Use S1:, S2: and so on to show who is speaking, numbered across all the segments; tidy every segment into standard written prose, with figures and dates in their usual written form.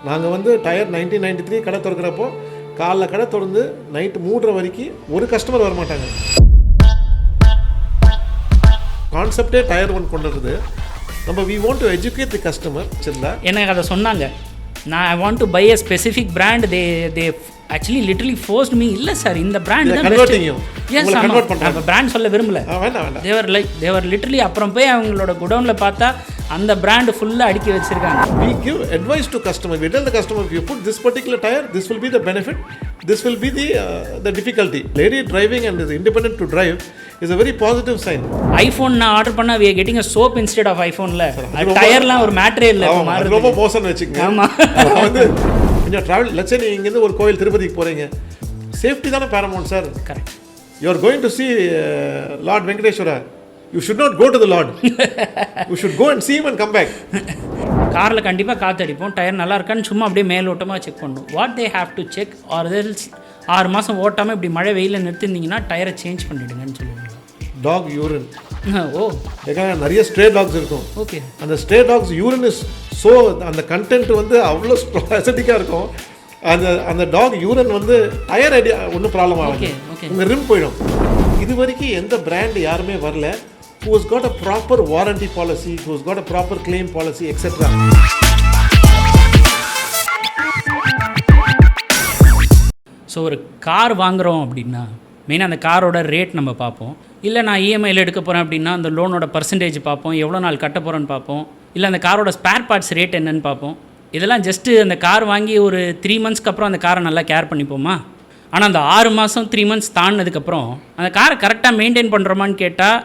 S1: நாங்கள் வந்து டயர் 1993 கடை திறக்கிறப்போ காலைல கடை திறந்து நைட்டு 3:30 வரைக்கும் ஒரு கஸ்டமர் வரமாட்டாங்க. கான்செப்டே டயர் ஒன் கொண்டு வருது. நம்ம we want to educate the customer. சரிங்களா,
S2: எனக்கு அதை சொன்னாங்க. நான் I want to buy a specific brand. They actually literally forced me. இல்லை சார், இந்த பிராண்ட் தான்
S1: கன்வெர்ட் பண்ணுறாங்க.
S2: பிராண்ட் சொல்ல விரும்பல. தேவர் லிட்டரலி அப்புறம் போய் அவங்களோட குடவுனில் பார்த்தா அந்த பிராண்ட் ஃபுல்லாக அடுக்கி வச்சிருக்காங்க.
S1: We give advice to customer. We tell the customer, if you put this particular tire, this will be the benefit, this will be the difficulty. Lady driving and is independent to drive is a very positive sign.
S2: iPhone நான் order பண்ணா we are getting a soap instead of iPhoneல. டயர்லாம் ஒரு மேட்டரே இல்லை.
S1: அது ரொம்ப மோசம்னு வச்சுக்கோங்க.
S2: ஆமாம்,
S1: வந்து கொஞ்சம் ட்ராவல் லட்சம். நீங்கள் இங்கேருந்து ஒரு கோயில் திருப்பதிக்கு போகிறீங்க, சேஃப்டி தானே Paramount sir.
S2: Correct.
S1: You are going to see Lord Venkateshwara. You should not go to the Lord. You should go and see him and come back.
S2: காரில் கண்டிப்பாக காற்றடிப்போம். டயர் நல்லா இருக்கான்னு சும்மா அப்படியே மேலோட்டமாக செக் பண்ணணும். What they have to check or else 6 மாதம் ஓட்டாமல் இப்படி மழை வெயிலில் நிறுத்திருந்தீங்கன்னா டயரை சேஞ்ச் பண்ணிவிடுங்கன்னு சொல்லுவாங்க.
S1: Talk urine.
S2: ஓ,
S1: நிறைய ஸ்ட்ரே டாக்ஸ் இருக்கும்.
S2: ஓகே.
S1: அந்த stray dogs urine is so, அந்த கண்டென்ட் வந்து அவ்வளோ அசிட்டிக்காக இருக்கும். அந்த டாக் யூரின் வந்து டயர் ஐடியா ஒன்றும் ப்ராப்ளம் ஆகும். உங்கள் ரிம் போயிடும். இது வரைக்கும் எந்த பிராண்ட் யாருமே வரல who has got a proper warranty policy, who has got a proper claim policy, etc.
S2: So ஒரு கார் வாங்குகிறோம் அப்படின்னா மெயினாக அந்த காரோட ரேட் நம்ம பார்ப்போம். இல்லை நான் இஎம்ஐயில் எடுக்க போகிறேன் அப்படின்னா அந்த லோனோட பர்சன்டேஜ் பார்ப்போம், எவ்வளோ நாள் கட்ட போகிறேன்னு பார்ப்போம், இல்லை அந்த காரோட ஸ்பேர் பார்ட்ஸ் ரேட் என்னன்னு பார்ப்போம். இதெல்லாம் ஜஸ்ட்டு அந்த கார் வாங்கி ஒரு 3 மந்த்ஸ்க்கு அப்புறம் அந்த காரை நல்லா கேர் பண்ணிப்போமா? ஆனால் அந்த 6 மாதம் 3 மந்த்ஸ் தாண்டினதுக்கப்புறம் அந்த காரை கரெக்டாக மெயின்டைன் பண்ணுறோமான்னு கேட்டால்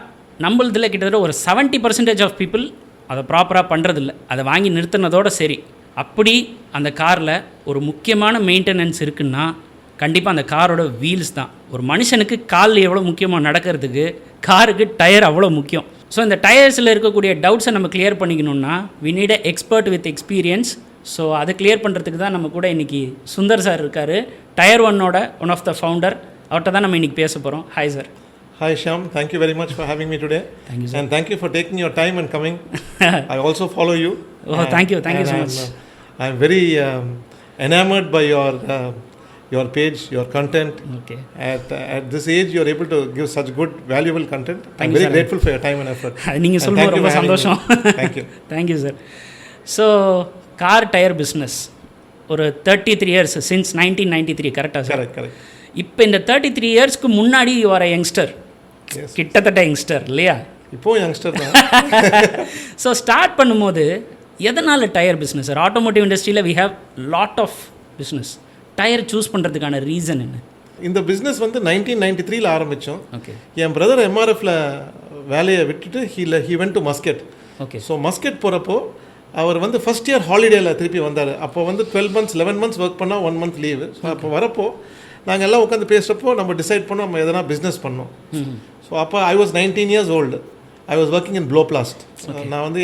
S2: நம்மளதில் கிட்டத்தட்ட ஒரு 70% ஆஃப் பீப்புள் அதை ப்ராப்பராக பண்ணுறதில்ல. அதை வாங்கி நிறுத்தினதோடு சரி. அப்படி அந்த காரில் ஒரு முக்கியமான மெயின்டெனன்ஸ் இருக்குன்னா கண்டிப்பாக அந்த காரோட வீல்ஸ் தான். ஒரு மனுஷனுக்கு காலில் எவ்வளோ முக்கியமாக நடக்கிறதுக்கு காருக்கு டயர் அவ்வளோ முக்கியம். ஸோ இந்த டயர்ஸில் இருக்கக்கூடிய டவுட்ஸை நம்ம கிளியர் பண்ணிக்கணுன்னா we need a expert with experience. So அதை கிளியர் பண்ணுறதுக்கு தான் நம்ம கூட இன்றைக்கி சுந்தர் சார் இருக்கார், டயர் ஒன்னோட ஒன் ஆஃப் த ஃபவுண்டர். அவர்கிட்ட தான் நம்ம இன்றைக்கி பேச போகிறோம். Hi sir.
S1: Hi Shyam, thank you very much for having me today.
S2: Thank you, sir.
S1: And thank you for taking your time and coming. I also follow you.
S2: Oh, thank you so much.
S1: I'm very enamored by your page, your content.
S2: Okay.
S1: At this age, you are able to give such good, valuable content. I'm very grateful for your time and effort.
S2: நீங்கள் சொல்லும்போது ரொம்ப சந்தோஷம்.
S1: Thank you.
S2: Thank you, sir. So, car tyre business ஒரு 33 years since 1993, கரெக்டாக sir?
S1: Correct.
S2: இப்போ இந்த 33 yearsக்கு முன்னாடி யூ ஆர் யங்ஸ்டர். கிட்டத்தட்ட யங்ஸ்டர் இல்லையா?
S1: இப்போ யங்ஸ்டர் தான்.
S2: ஸோ ஸ்டார்ட் பண்ணும்போது எதனால் டயர் பிஸ்னஸ் சார்? ஆட்டோமோட்டிவ் இண்டஸ்ட்ரியில் we have lot of business. Tyre choose பண்ணுறதுக்கான ரீசன் என்ன?
S1: இந்த பிஸ்னஸ் வந்து 1993 ஆரம்பித்தோம்.
S2: ஓகே.
S1: என் பிரதர் எம்ஆர்எஃப்ல வேலையை விட்டுட்டு he went to musket.
S2: Okay.
S1: So musket போகிறப்போ அவர் வந்து ஃபஸ்ட் இயர் ஹாலிடேயில் திருப்பி வந்தார். அப்போ வந்து 12 months 11 months ஒர்க் பண்ணால் 1 month லீவு. ஸோ அப்போ வரப்போ நாங்கள் எல்லாம் உட்காந்து பேசுகிறப்போ நம்ம டிசைட் பண்ணோம் நம்ம எதனா பிஸ்னஸ் பண்ணோம். ஸோ அப்போ I was 19 years old. I was working in Blowplast. நான் வந்து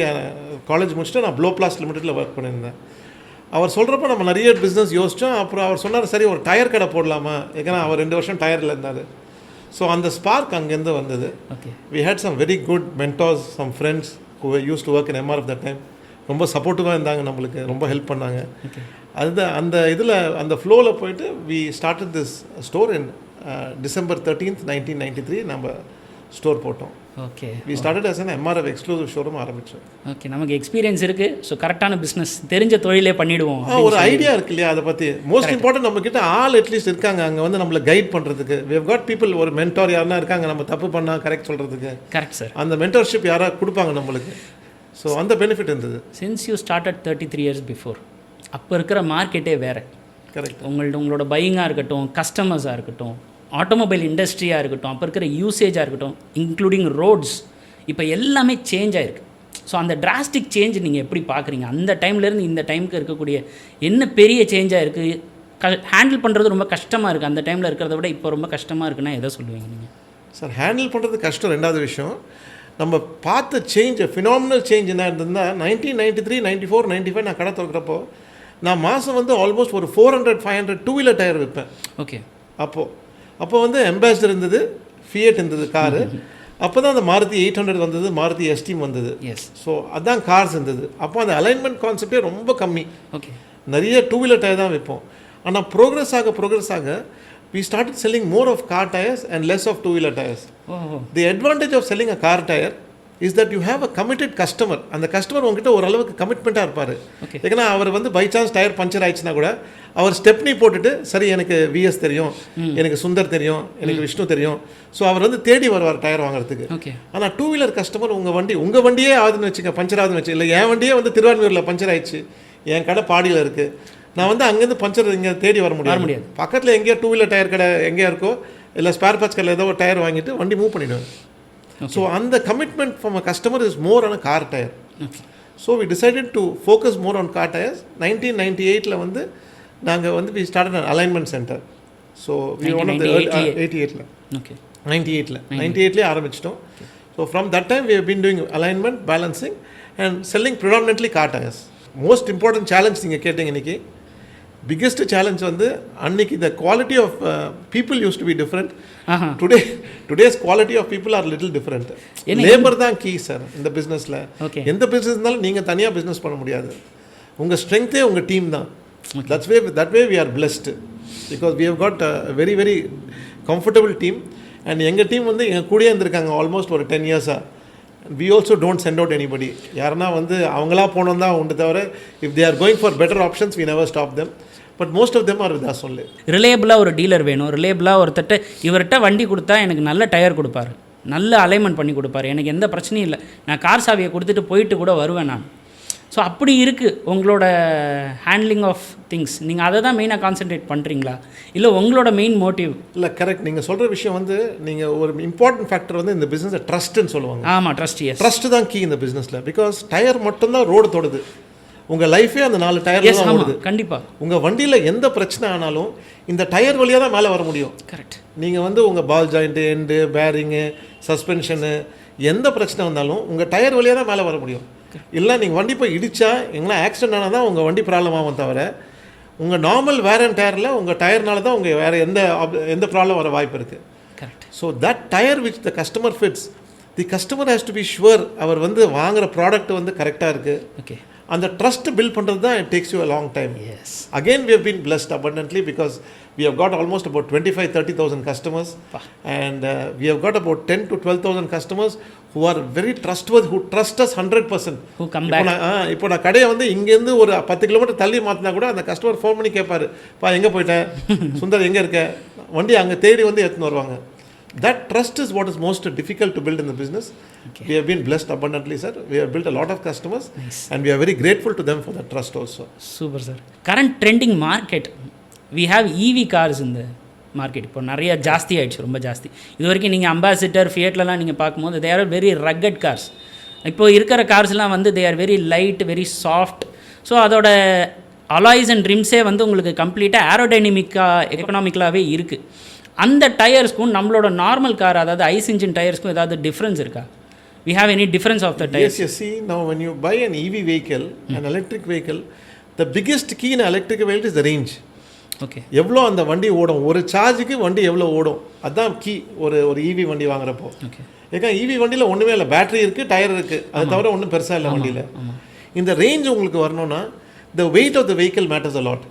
S1: காலேஜ் முடிச்சுட்டு நான் ப்ளோபிளாஸ்ட் லிமிட்டடில் ஒர்க் பண்ணியிருந்தேன். அவர் சொல்கிறப்போ நம்ம நிறைய பிஸ்னஸ் யோசித்தோம். அப்புறம் அவர் சொன்னார், சரி ஒரு டயர் கடை போடலாமா? ஏன்னா அவர் 2 வருஷம் டயரில் இருந்தார். ஸோ அந்த ஸ்பார்க் அங்கேருந்து வந்தது. We had some very good mentors, some friends who use to work in MRF that time. ரொம்ப சப்போர்ட்டிவாக இருந்தாங்க, நம்மளுக்கு ரொம்ப ஹெல்ப் பண்ணாங்க. அதுதான் அந்த இதில் அந்த ஃப்ளோவில் போயிட்டு we started this store in December 13th, 1993 நம்ம ஸ்டோர் போட்டோம்.
S2: Okay.
S1: We started as an MRF exclusive showroom ஆரம்பித்தோம்.
S2: ஓகே. நமக்கு எக்ஸ்பீரியன்ஸ் இருக்குது. ஸோ கரெக்டான பிஸ்னஸ் தெரிஞ்ச தொழிலே பண்ணிவிடுவோம்.
S1: ஒரு ஐடியா இருக்கு இல்லையா? அதை பற்றி மோஸ்ட் இம்பார்ட்டன்ட் நம்மக்கிட்ட ஆள் அட்லீஸ்ட் இருக்காங்க அங்கே வந்து நம்மளை கைட் பண்ணுறதுக்கு. வி ஹவ் காட் பீப்புள், ஒரு மென்டார் யாருன்னா இருக்காங்க நம்ம தப்பு பண்ணால் கரெக்ட் சொல்கிறதுக்கு.
S2: Correct sir.
S1: அந்த மென்டார்ஷிப் யாராக கொடுப்பாங்க நம்மளுக்கு. ஸோ அந்த பெனிஃபிட் இருந்தது.
S2: Since you started 33 years before, அப்போ இருக்கிற மார்க்கெட்டே வேறு.
S1: கரெக்ட்.
S2: உங்களோட பையிங்காக இருக்கட்டும், கஸ்டமர்ஸாக இருக்கட்டும், ஆட்டோமொபைல் இண்டஸ்ட்ரியாக இருக்கட்டும், அப்போ இருக்கிற யூசேஜாக இருக்கட்டும், இன்க்ளூடிங் ரோட்ஸ், இப்போ எல்லாமே சேஞ்ச் ஆகிருக்கு. ஸோ அந்த டிராஸ்டிக் சேஞ்ச் நீங்கள் எப்படி பார்க்குறீங்க? அந்த டைம்லேருந்து இந்த டைமுக்கு இருக்கக்கூடிய என்ன பெரிய சேஞ்சாக இருக்குது? ஹேண்டில் பண்ணுறது ரொம்ப கஷ்டமாக இருக்குது. அந்த டைமில் இருக்கிறத விட இப்போ ரொம்ப கஷ்டமாக இருக்குன்னா எதை சொல்லுவீங்க நீங்கள்?
S1: சார், ஹேண்டில் பண்ணுறது கஷ்டம். ரெண்டாவது விஷயம், நம்ம பார்த்த சேஞ்ச், ஃபினாமினல் சேஞ்ச் என்ன இருந்ததுன்னா 1993, 94, 95 நான் கடை திறக்கிறப்போ நான் மாதம் வந்து ஆல்மோஸ்ட் ஒரு 400-500 2-wheeler டயர் விற்பேன்.
S2: ஓகே.
S1: அப்போ வந்து எம்பாசிடர் இருந்தது, ஃபியட் இருந்தது காரு. அப்போ தான் அந்த மாருதி 800 வந்தது, மாருதி எஸ்டீம் வந்தது.
S2: எஸ்.
S1: ஸோ அதான் கார்ஸ் இருந்தது. அப்போ அந்த அலைன்மெண்ட் கான்செப்டே ரொம்ப கம்மி.
S2: ஓகே.
S1: நிறைய 2-wheeler டயர் தான் வைப்போம். ஆனால் ப்ரோக்ரஸ் ஆக we started selling more of car tires and less of 2-wheeler tires. The advantage of selling a car tire is that you have a committed customer. அந்த customer உங்ககிட்ட ஓரளவுக்கு கமிட்மெண்ட்டாக இருப்பார். ஏன்னா அவர் வந்து பை சான்ஸ் டயர் பஞ்சர் ஆயிடுச்சுன்னா கூட அவர் stepney போட்டுட்டு சரி எனக்கு விஎஸ் தெரியும், எனக்கு சுந்தர் தெரியும், எனக்கு விஷ்ணு தெரியும், ஸோ அவர் வந்து தேடி வருவார் டயர் வாங்குறதுக்கு. ஆனால் 2-wheeler கஸ்டமர் உங்கள் வண்டியே ஆகுதுன்னு வச்சுக்க, பஞ்சர் ஆகுதுன்னு வச்சு, இல்லை என் வண்டியே வந்து திருவான்மையூரில் பஞ்சர் ஆயிடுச்சு, என் கடை பாடியில் இருக்குது, நான் வந்து அங்கேருந்து பஞ்சர் இங்கே தேடி வர முடியாது. பக்கத்தில் எங்கேயோ 2-wheeler டயர் கடை எங்கேயா இருக்கோ இல்லை ஸ்பேர் பார்ட்ஸ் கடையில் ஏதோ ஒரு டயர் வாங்கிட்டு வண்டி மூவ் பண்ணிவிடுவேன். ஸோ அந்த commitment from a customer is more on a car tyre. So we decided to focus more on car tyres. 1998 வந்து நாங்கள் வந்து we started an alignment centre. So we one of the 98லேயே ஆரம்பிச்சிட்டோம். So from that time we have been doing alignment, balancing and selling predominantly car tyres. Most important challenge நீங்கள் கேட்டீங்க இன்றைக்கி. Biggest challenge வந்து அன்னைக்கு the quality of people use to be different. Today's quality of people are little different. Labour தான் key sir இந்த பிஸ்னஸில். எந்த business இருந்தாலும் நீங்கள் தனியாக பிஸ்னஸ் பண்ண முடியாது. உங்கள் ஸ்ட்ரென்த்தே உங்கள் டீம் தான். That way we are blessed because we have got very very comfortable team. And எங்கள் டீம் வந்து எங்கள் கூடயே இருந்திருக்காங்க ஆல்மோஸ்ட் ஒரு 10 years-ஆக. We also don't send out anybody. யாருன்னா வந்து அவங்களா போனோம் தான் உண்டு தவிர if they are going for better options we never stop them. But most of them are with us only.
S2: ரிலையபிளாக ஒரு டீலர் வேணும். ரிலையபிளாக ஒருத்தட்ட இவர்கிட்ட வண்டி கொடுத்தா எனக்கு நல்ல டயர் கொடுப்பாரு, நல்ல அலைன்மெண்ட் பண்ணி கொடுப்பாரு, எனக்கு எந்த பிரச்சனையும் இல்லை, நான் கார் சாவியை கொடுத்துட்டு போயிட்டு கூட வருவேன் நான். ஸோ அப்படி இருக்குது உங்களோட ஹேண்ட்லிங் ஆஃப் திங்ஸ். நீங்கள் அதை தான் மெயினாக கான்சென்ட்ரேட் பண்ணுறீங்களா இல்லை உங்களோட மெயின் மோட்டிவ்?
S1: இல்லை, கரெக்ட். நீங்கள் சொல்கிற விஷயம் வந்து நீங்கள் ஒரு இம்பார்ட்டன்ட் ஃபேக்டர் வந்து இந்த பிஸ்னஸை ட்ரஸ்ட்டுன்னு சொல்லுவாங்க.
S2: ஆமாம், ட்ரஸ்ட் தான் கீ இந்த பிஸ்னஸில். பிகாஸ் டயர் மட்டும்தான் ரோடு தொடுது. உங்கள் லைஃபே அந்த 4 டயர் தான் ஓடுது. கண்டிப்பாக
S1: உங்கள் வண்டியில் எந்த பிரச்சனை ஆனாலும் இந்த டயர் வழியாக தான் மேலே வர முடியும்.
S2: கரெக்ட். நீங்கள்
S1: வந்து உங்கள் பால் ஜாயிண்ட்டு, எண்டு, பேரிங்கு, சஸ்பென்ஷனு எந்த பிரச்சனை வந்தாலும் உங்கள் டயர் வழியாக தான் மேலே வர முடியும். இல்லை நீங்கள் வண்டி போய் இடித்தா எங்கன்னா ஆக்சிடென்ட் ஆனால் தான் உங்கள் வண்டி ப்ராப்ளம் ஆகும் தவிர உங்கள் நார்மல் வேர் அண்ட் டயரில் உங்கள் டயர்னால தான் உங்கள் வேறு எந்த ப்ராப்ளம் வர வாய்ப்பு இருக்குது.
S2: Correct.
S1: So that tyre which the customer fits, the customer has to be sure அவர் வந்து வாங்குகிற ப்ராடக்ட் வந்து கரெக்டாக இருக்குது.
S2: ஓகே.
S1: அந்த ட்ரஸ்ட் பில்ட் பண்ணுறது தான் it takes you a long time.
S2: Yes.
S1: Again we have been blessed abundantly because we have got almost about 25,000-30,000 customers. And we have got about 10,000 to 12,000 customers who are very trustworthy, who trust us 100%.
S2: Who come back.
S1: இப்போ நான் கடையை வந்து இங்கேருந்து ஒரு 10 kilometre தள்ளி மாற்றினா கூட அந்த கஸ்டமர் ஃபோன் பண்ணி கேட்பாரு, பா எங்கே போயிட்டேன், சுந்தர் எங்கே இருக்க, வண்டி அங்கே தேடி வந்து எடுத்துன்னு வருவாங்க. That trust is what is most difficult to build in the business. Okay. We have been blessed abundantly, sir. We have built a lot of customers. Nice. And we are very grateful to them for that trust also.
S2: Super, sir. Current trending market, we have EV cars in the market. இப்போ நிறைய ஜாஸ்தி ஆகிடுச்சு, ரொம்ப ஜாஸ்தி. இது வரைக்கும் நீங்கள் ambassador, ஃபியட்லலாம் நீங்கள் பார்க்கும்போது they are very rugged cars. இப்போது இருக்கிற கார்ஸ்லாம் வந்து they are very light, very soft. So அதோட அலாய்ஸ் அண்ட் ரிம்ஸே வந்து உங்களுக்கு கம்ப்ளீட்டாக ஏரோடைனமிக்காக எக்கனாமிக்கலாகவே இருக்குது. அந்த டயர்ஸ்க்கும் நம்மளோட நார்மல் கார் அதாவது ஐஸ் இன்ஜின் டயர்ஸ்க்கும் ஏதாவது டிஃப்ரென்ஸ் இருக்கா? We have any difference of the tires?
S1: Yes, you see, now when you buy an EV vehicle, an electric vehicle, the biggest key in an electric vehicle is the range.
S2: Okay.
S1: எவ்வளோ அந்த வண்டி ஓடும், ஒரு சார்ஜுக்கு வண்டி எவ்வளோ ஓடும், அதுதான் key ஒரு EV வண்டி வாங்குறப்போ.
S2: ஓகே.
S1: ஏன்னா EV வண்டியில் ஒன்றுமே இல்லை, பேட்டரி இருக்குது, டயர் இருக்குது, அது தவிர ஒன்றும் பெருசாக இல்லை வண்டியில். இந்த ரேஞ்ச் உங்களுக்கு வரணும்னா the weight of the vehicle matters a lot.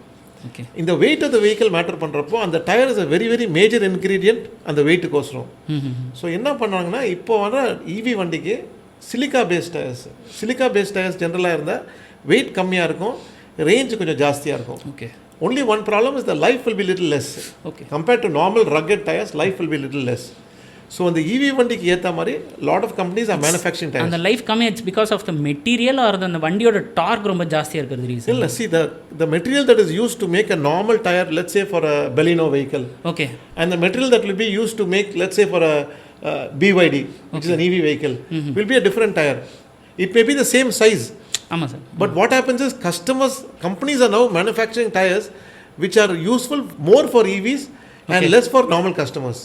S2: Okay.
S1: இந்த weight of the vehicle matter பண்ணுறப்போ அந்த tyre is a very very major ingredient அந்த வெயிட்டுக்கோசரம். ஸோ என்ன பண்ணுறாங்கன்னா இப்போ வர EV வண்டிக்கு சிலிக்கா பேஸ்ட் டயர்ஸ் ஜென்ரலாக இருந்தால் வெயிட் கம்மியாக இருக்கும், ரேஞ்சு கொஞ்சம் ஜாஸ்தியாக இருக்கும்.
S2: Okay.
S1: Only one problem is the life will be little less.
S2: Okay.
S1: Compared to normal rugged tires, life will be little less. So அந்த EV வண்டிக்கு ஏற்ற மாதிரி lot of companies are manufacturing tires.
S2: அந்த life கம்மி it's because of the material or அந்த வண்டியோட dark ரொம்ப ஜாஸ்தியாக இருக்கிறது ரீசன்?
S1: இல்லை, see the material that is used to make a normal tire, let's say for a Baleno vehicle.
S2: Okay.
S1: And the material that will be used to make, let's say for a BYD, which is an EV vehicle, will be a different tire. It may be the same size.
S2: ஆமாம் sir.
S1: But what happens is companies are now manufacturing tires which are useful more for EVs and less for normal customers.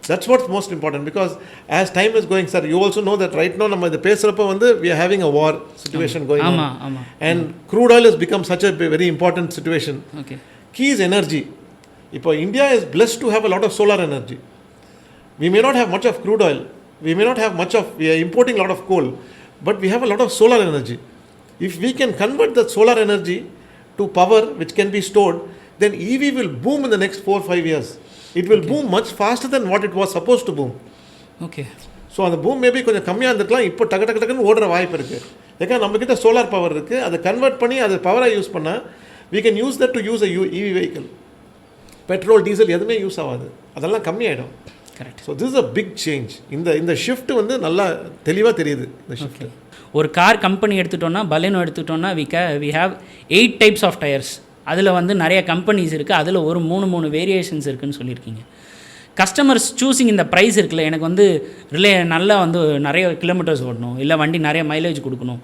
S1: That's what's most important because as time is going, sir, you also know that right now நம்ம இந்த பேசுகிறப்ப வந்து we are having a war situation going on. And crude oil has become such a very important situation.
S2: Okay.
S1: Key is energy. இப்போ India is blessed to have a lot of solar energy. We may not have much of crude oil, we may not have much of, we are importing a lot of coal, but we have a lot of solar energy. If we can convert that solar energy to power which can be stored, then EV will boom in the next 4-5 years. It will boom much faster than what it was supposed to boom.
S2: Okay.
S1: So அந்த boom maybe கொஞ்சம் கம்மியாக இருந்திருக்கலாம். இப்போ டக்குன்னு ஓடுற வாய்ப்பு இருக்குது. ஏன்னா நம்மக்கிட்ட சோலார் பவர் இருக்குது. அதை கன்வெர்ட் பண்ணி அதை பவராக யூஸ் பண்ணால் we can use that to use a EV vehicle. Petrol diesel எதுவுமே யூஸ் ஆகாது, அதெல்லாம் கம்மியாயிடும்.
S2: Correct.
S1: So this is a big change. இந்த ஷிஃப்ட் வந்து நல்லா தெளிவாக தெரியுது. இந்த ஷிஃப்ட்
S2: ஒரு கார் கம்பெனி எடுத்துட்டோன்னா, பலேனோ எடுத்துட்டோன்னா, we have 8 types of tires. அதில் வந்து நிறைய கம்பெனிஸ் இருக்குது. அதில் ஒரு 3 வேரியேஷன்ஸ் இருக்குதுன்னு சொல்லியிருக்கீங்க. கஸ்டமர்ஸ் சூஸிங் இந்த ப்ரைஸ் இருக்குல்ல, எனக்கு வந்து நல்லா வந்து நிறைய கிலோமீட்டர்ஸ் ஓடணும், இல்லை வண்டி நிறைய மைலேஜ் கொடுக்கணும்,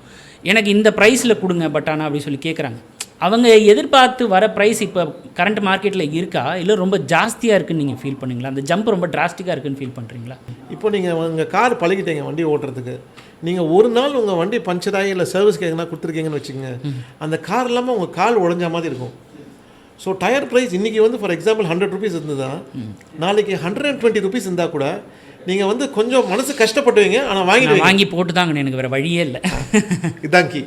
S2: எனக்கு இந்த ப்ரைஸில் கொடுங்க பட் ஆனால் அப்படி சொல்லி கேட்குறாங்க. அவங்க எதிர்பார்த்து வர ப்ரைஸ் இப்போ கரண்ட் மார்க்கெட்டில் இருக்கா, இல்லை ரொம்ப ஜாஸ்தியாக இருக்குன்னு நீங்கள் ஃபீல் பண்ணுறீங்களா? அந்த ஜம்ப் ரொம்ப டிராஸ்டிக்காக இருக்குன்னு ஃபீல் பண்ணுறீங்களா?
S1: இப்போ நீங்கள் உங்கள் கார் பழகிட்டீங்க வண்டி ஓட்டுறதுக்கு. நீங்கள் ஒரு நாள் உங்கள் வண்டி பஞ்சர் ஆகி இல்லை சர்வீஸ்க்கு எங்கன்னா கொடுத்துருக்கீங்கன்னு வச்சுக்கோங்க, அந்த கார் இல்லாமல் உங்கள் கால் உடஞ்ச மாதிரி இருக்கும். ஸோ டயர் ப்ரைஸ் இன்றைக்கி வந்து ஃபார் எக்ஸாம்பிள் 100 rupees இருந்ததா, நாளைக்கு 120 rupees இருந்தால் கூட நீங்கள் வந்து கொஞ்சம் மனசு கஷ்டப்படுவீங்க, ஆனால் வாங்கி
S2: போட்டு தாங்க, எனக்கு வேறு வழியே இல்லை.
S1: இதான் கீ.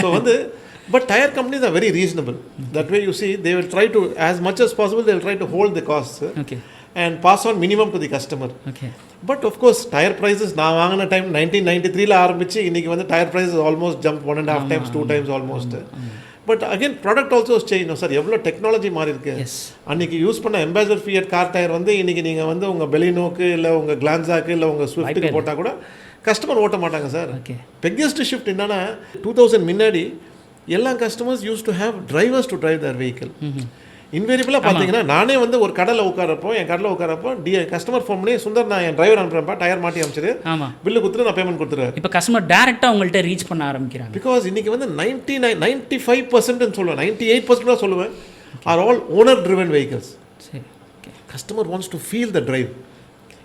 S1: ஸோ வந்து but tire companies are very reasonable. That way you see they will try to, as much as possible they will try to hold the costs.
S2: Okay.
S1: And pass on minimum to the customer.
S2: Okay.
S1: But of course tire prices நான் வாங்கின time 1993ல ஆரம்பிச்சு இன்னைக்கு வந்து tire prices almost jump 1.5 times 2 times almost. But again product also has changed. Sir எவ்வளோ technology மாறி இருக்கு. அன்றைக்கி use பண்ண அம்பாசடர் ஃபியட் கார் டயர் வந்து இன்றைக்கி நீங்கள் வந்து உங்கள் பெலினோக்கு இல்லை உங்கள் கிளான்ஸாக்கு இல்லை உங்கள் ஸ்விஃப்ட்டுக்கு போட்டால் கூட கஸ்டமர் ஓட்ட மாட்டாங்க சார். பிக்கெஸ்ட் ஷிஃப்ட் என்னன்னா 2000 முன்னாடி எல்லா customers use to have drivers to drive their vehicle. இன்வேரியபிளாக பார்த்தீங்கன்னா நானே வந்து ஒரு கடையில் உட்காரப்போ கஸ்டமர் ஃபோன் பண்ணி சுந்தர் நான் என் டிரைவர் அனுப்புறப்பா, டயர் மாட்டி அமைச்சிரு, பில்லு கொடுத்துட்டு நான் பேமெண்ட் கொடுத்துருவேன்.
S2: இப்போ கஸ்டமர் டேரெக்டாக உங்கள்கிட்ட ரீச் பண்ண ஆரம்பிக்கிறாங்க.
S1: பிகாஸ் இன்றைக்கி வந்து 95% சொல்லுவேன், 98% தான் சொல்லுவேன், are all owner driven vehicles. Customer wants to feel the drive.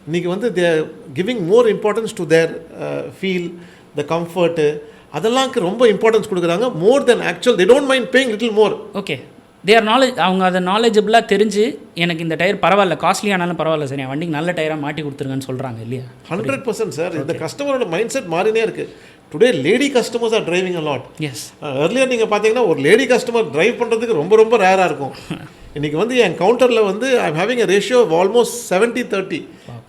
S1: இன்றைக்கி வந்து they are giving more importance to their feel, the comfort, அதெல்லாம் ரொம்ப இம்பார்ட்டன்ஸ் கொடுக்குறாங்க. More then actual they don't mind paying little more.
S2: Okay, they are knowledge, அவங்க அதை நாலேஜபிளாக தெரிஞ்சு எனக்கு இந்த டயர் பரவாயில்ல, காஸ்ட்லியானாலும் பரவாயில்ல சார், என் வண்டிக்கு நல்ல டயராக மாட்டி கொடுத்துருங்கன்னு சொல்கிறாங்க இல்லையா?
S1: 100% சார். இந்த கஸ்டமரோட மைண்ட் செட் மாறினே இருக்குது. Today lady customers are driving a lot.
S2: Yes.
S1: Earlier நீங்கள் பார்த்தீங்கன்னா ஒரு லேடி கஸ்டமர் டிரைவ் பண்ணுறதுக்கு ரொம்ப ரொம்ப ரேராக இருக்கும். இன்றைக்கி வந்து என் கவுண்டரில் வந்து I am having a ratio of almost 70-30.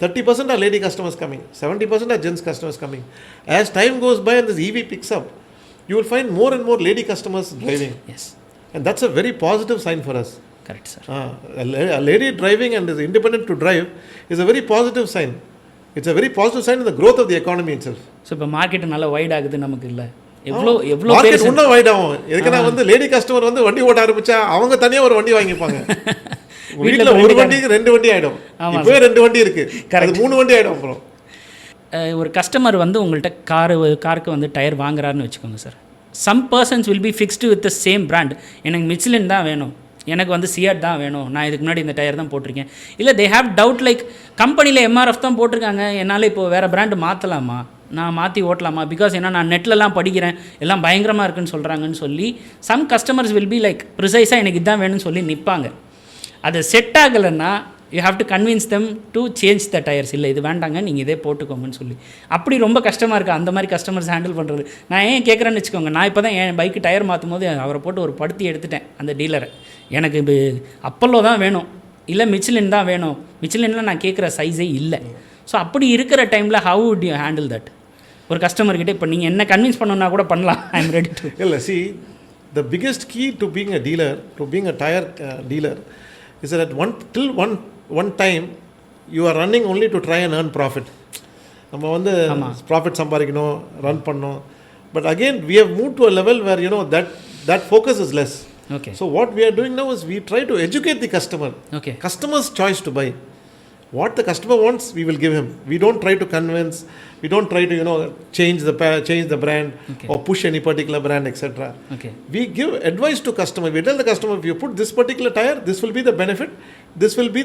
S1: 30% are lady customers coming, 70% are gents customers coming. As time goes by and this EV picks up, you will find more and more lady customers driving.
S2: Yes.
S1: And that's a very positive sign for us.
S2: Correct, sir.
S1: A lady driving and is independent to drive is a very positive sign. It's a very positive sign in the growth of the economy itself.
S2: So இப்போ market நல்லா white ஆகுது நமக்கு இல்லை? எவ்வளோ
S1: market இன்னும் white ஆகும். எதுக்குன்னா வந்து லேடி கஸ்டமர் வந்து வண்டி ஓட்ட ஆரம்பிச்சா அவங்க தனியாக ஒரு வண்டி வாங்கிப்பாங்க. வீட்டில் ஒரு வண்டிக்கு 2 வண்டி ஆகிடும். இப்போவே 2 வண்டி இருக்குது, அது 3 வண்டி ஆகிடும். அப்புறம்
S2: ஒரு கஸ்டமர் வந்து உங்கள்கிட்ட காருக்கு வந்து டயர் வாங்குறாருன்னு வச்சுக்கோங்க சார். Some persons will be fixed with the same brand. எனக்கு மிச்லின் தான் வேணும், எனக்கு வந்து சியாட் தான் வேணும், நான் இதுக்கு முன்னாடி இந்த டயர் தான் போட்டிருக்கேன். இல்லை தே ஹேவ் டவுட் லைக் கம்பெனியில் MRF தான் போட்டிருக்காங்க, என்னால் இப்போ வேறு பிராண்டு மாற்றலாமா, நான் மாற்றி ஓட்டலாமா, பிகாஸ் ஏன்னா நான் நெட்லலாம் படிக்கிறேன் எல்லாம் பயங்கரமாக இருக்குன்னு சொல்கிறாங்கன்னு சொல்லி some customers will be like ப்ரிசைஸாக எனக்கு இதுதான் வேணும்னு சொல்லி நிற்பாங்க. அது செட் ஆகலைன்னா you have to convince them to change the tyres. இல்லை இது வேண்டாங்க, நீங்கள் இதே போட்டுக்கோங்கன்னு சொல்லி. அப்படி ரொம்ப கஷ்டமாக இருக்குது அந்த மாதிரி கஸ்டமர்ஸ் ஹேண்டில் பண்ணுறது. நான் ஏன் கேட்குறேன்னு வச்சுக்கோங்க, நான் இப்போ தான் என் பைக்கு டயர் மாற்றும் போது அவரை போட்டு ஒரு படுத்தி எடுத்துட்டேன் அந்த டீலரை. எனக்கு இப்போ அப்பல்லோ தான் வேணும், இல்லை மிச்லின் தான் வேணும், மிச்லினில் நான் கேட்குற சைஸே இல்லை. ஸோ அப்படி இருக்கிற டைமில் how would you handle that? ஒரு கஸ்டமர்கிட்ட இப்போ நீங்கள் என்ன கன்வின்ஸ் பண்ணணுன்னா கூட பண்ணலாம், ஐ எம் ரெடி டு.
S1: இல்லை, see the biggest key to being a dealer, to being a tyre dealer is that one time you are running only to try and earn profit. நம்ம வந்து profit சம்பாதிக்கணும், run பண்ணணும். But again we have moved to a level where you know that focus is less.
S2: Okay.
S1: So what we are doing now is we try to educate the customer.
S2: Okay.
S1: Customer's choice to buy. What the customer wants, we will give him. We don't try to convince. We don't try to change the brand. Okay. Or push any particular brand, etc.
S2: Okay.
S1: We give advice to customer. We tell the customer, if you put this particular tire, this will be the benefit. This will be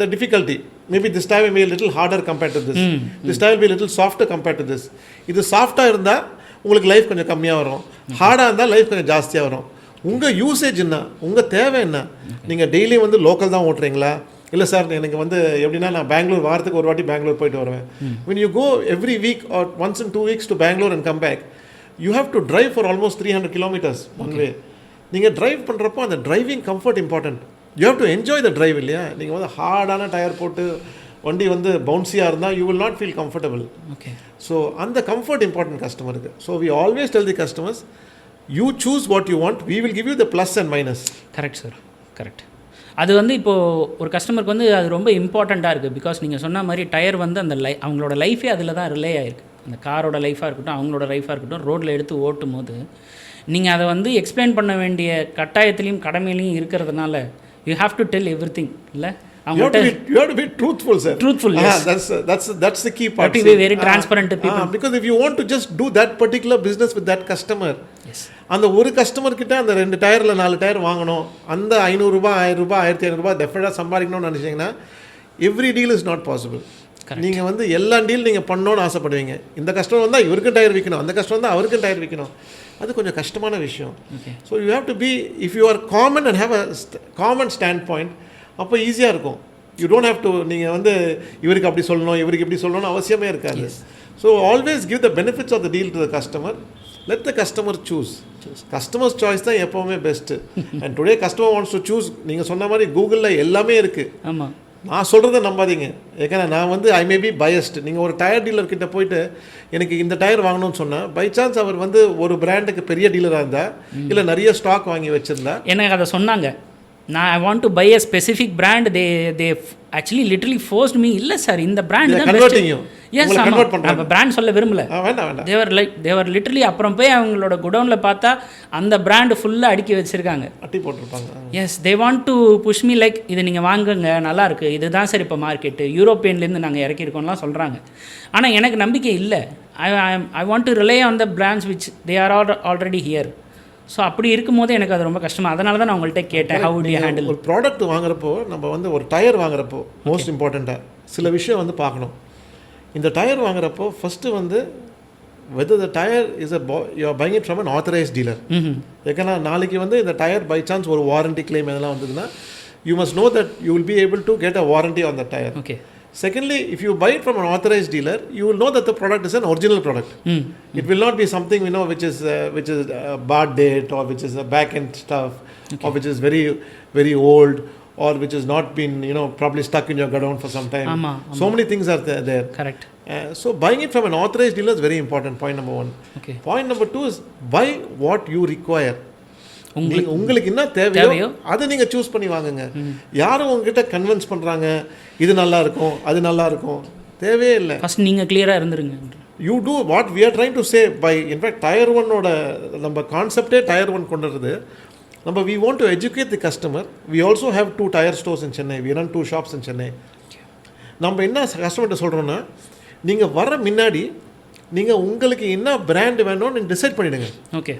S1: the difficulty. Maybe this tire will be a little harder compared to this. This tire will be a little softer compared to this. இது சாஃப்டாக இருந்தால் உங்களுக்கு life கொஞ்சம் கம்மியாக வரும், ஹார்டாக இருந்தால் life கொஞ்சம் ஜாஸ்தியாக வரும். உங்கள் யூசேஜ் என்ன, உங்கள் தேவை என்ன, நீங்கள் டெய்லி வந்து லோக்கல் தான் ஓட்டுறீங்களா, இல்லை சார் எனக்கு வந்து எப்படின்னா நான் பெங்களூர் வாரத்துக்கு ஒரு வாட்டி பெங்களூர் போயிட்டு வருவேன். when you go every week or once in 2 weeks to Bangalore and come back, you have to drive for almost 300 kilometers one way. நீங்கள் டிரைவ் பண்ணுறப்போ அந்த driving comfort important. You have to enjoy the drive இல்லையா? நீங்கள் வந்து ஹார்டான tyre போட்டு வண்டி வந்து பவுன்ஸியாக இருந்தால் you will not feel comfortable.
S2: Okay.
S1: So அந்த கம்ஃபர்ட் இம்பார்ட்டன்ட் கஸ்டமருக்கு. So we always tell the customers, you choose what you want, we will give you the plus and minus.
S2: Correct sir, correct. அது வந்து இப்போது ஒரு கஸ்டமருக்கு வந்து அது ரொம்ப இம்பார்ட்டண்ட்டாக இருக்குது. பிகாஸ் நீங்கள் சொன்ன மாதிரி டயர் வந்து அந்த அவங்களோட லைஃபே அதில் தான் ரிலே ஆகிருக்கு. அந்த காரோட லைஃபாக இருக்கட்டும், அவங்களோட லைஃபாக இருக்கட்டும், ரோட்டில் எடுத்து ஓட்டும் போது நீங்கள் அதை வந்து எக்ஸ்பிளைன் பண்ண வேண்டிய கட்டாயத்துலேயும் கடமையிலையும் இருக்கிறதுனால you have to tell every thing. இல்லை,
S1: you have to be truthful, sir.
S2: Truthful, yes.
S1: That's the key part.
S2: You have to be very transparent to people.
S1: Because if you want to just do that particular business with that customer,
S2: yes,
S1: அந்த ஒரு customer கிட்ட அந்த 2 டயர்ல 4 tyre வாங்கணும், அந்த 500 ரூபாய் 1000 ரூபாய் 1500 ரூபாய் டெஃபினட்டா சம்பாதிக்கணும்னு நினைச்சீங்கன்னா every deal is not possible. நீங்கள் வந்து எல்லா டீல் நீங்கள் பண்ணணும்னு ஆசைப்படுவீங்க. இந்த கஸ்டமர் வந்தால் இவருக்கு டயர் விற்கணும், அந்த கஸ்டமர் வந்தால் அவருக்கு டயர் விற்கணும். அது கொஞ்சம் கஷ்டமான விஷயம். So you have to be, if you are common and have a common stand point, அப்போ ஈஸியாக இருக்கும். யூ டோன்ட் ஹேவ் டு நீங்கள் வந்து இவருக்கு அப்படி சொல்லணும் இவருக்கு இப்படி சொல்லணும்னு அவசியமே இருக்காது. So always give the benefits of the deal to the customer. Let the customer choose. Customers choice தான் எப்போவுமே best. And today customer wants to choose. நீங்கள் சொன்ன மாதிரி கூகுளில் எல்லாமே இருக்குது.
S2: ஆமாம்,
S1: நான் சொல்கிறத நம்பாதீங்க. ஏன்னா நான் வந்து ஐ மே பி பயஸ்டு. நீங்கள் ஒரு டயர் டீலர்கிட்ட போயிட்டு எனக்கு இந்த டயர் வாங்கணும்னு சொன்னால், பை சான்ஸ் அவர் வந்து ஒரு பிராண்டுக்கு பெரிய டீலராக இருந்தால், இல்லை நிறைய ஸ்டாக் வாங்கி வச்சுருந்தா,
S2: எனக்கு அதை சொன்னாங்க. நான் I want to buy a specific brand. They actually literally forced me. இல்லை சார், இந்த பிராண்ட் தான்
S1: கன்வெர்ட்டிங் யூ.
S2: எஸ், நம்ம பிராண்ட் சொல்ல விரும்பல. தேவர் லிட்டரலி அப்புறம் போய் அவங்களோட குடவுனில் பார்த்தா அந்த பிராண்டு ஃபுல்லாக அடுக்கி வச்சுருக்காங்க,
S1: அட்டி போட்டிருப்பாங்க.
S2: Yes, they want to push me like இது நீங்கள் வாங்குங்க, நல்லாயிருக்கு, இதுதான் சார் இப்போ மார்க்கெட்டு, யூரோப்பியன்லேருந்து நாங்கள் இறக்கியிருக்கோம்லாம் சொல்கிறாங்க. ஆனால் எனக்கு நம்பிக்கை இல்லை. ஐ want to relay on the brands which they are already here. So அப்படி இருக்கும்போது எனக்கு அது ரொம்ப கஷ்டமாக. அதனால தான் நான் உங்கள்கிட்ட கேட்டேன், ஹவு டு யூ ஹேண்டில்.
S1: ஒரு ப்ராடக்ட் வாங்குறப்போ, நம்ம வந்து ஒரு டயர் வாங்குறப்போ மோஸ்ட் இம்பார்ட்டண்ட்டாக சில விஷயம் வந்து பார்க்கணும். இந்த டயர் வாங்குறப்போ ஃபஸ்ட்டு வந்து whether the tire is you are buying it from an authorized dealer. ஏன்னா நாளைக்கு வந்து இந்த டயர் பை சான்ஸ் ஒரு வாரண்டி கிளைம் இதெல்லாம் வந்ததுன்னா, you must know that you will be able to get a warranty on the tire.
S2: Okay.
S1: Secondly, if you buy it from an authorized dealer, you will know that the product is an original product. It will not be something which is bad date, or which is a back end stuff, or which is very very old, or which has not been probably stuck in your godown for some time. So many things are there.
S2: Correct.
S1: So buying it from an authorized dealer is very important. Point number 1.
S2: Okay.
S1: Point number 2 is buy what you require. உங்களுக்கு என்ன தேவையோ அதை நீங்கள் choose பண்ணி வாங்குங்க. யாரும் உங்ககிட்ட convince பண்ணுறாங்க இது நல்லா இருக்கும் அது நல்லா இருக்கும், தேவையே இல்லை.
S2: ஃபர்ஸ்ட் நீங்கள் கிளியராக இருந்துருங்க.
S1: You do what we are trying to say by. In fact tyre ஒன்னோட நம்ம கான்செப்டே டயர் ஒன் கொண்டு வருது. நம்ம we want to educate the customer. We also have 2 tyre stores in Chennai. We run 2 shops in Chennai. நம்ம என்ன கஸ்டமர்கிட்ட சொல்கிறோன்னா, நீங்கள் வர முன்னாடி நீங்கள் உங்களுக்கு என்ன பிராண்ட் வேணும்னு நீங்கள் டிசைட் பண்ணிவிடுங்க.
S2: ஓகே.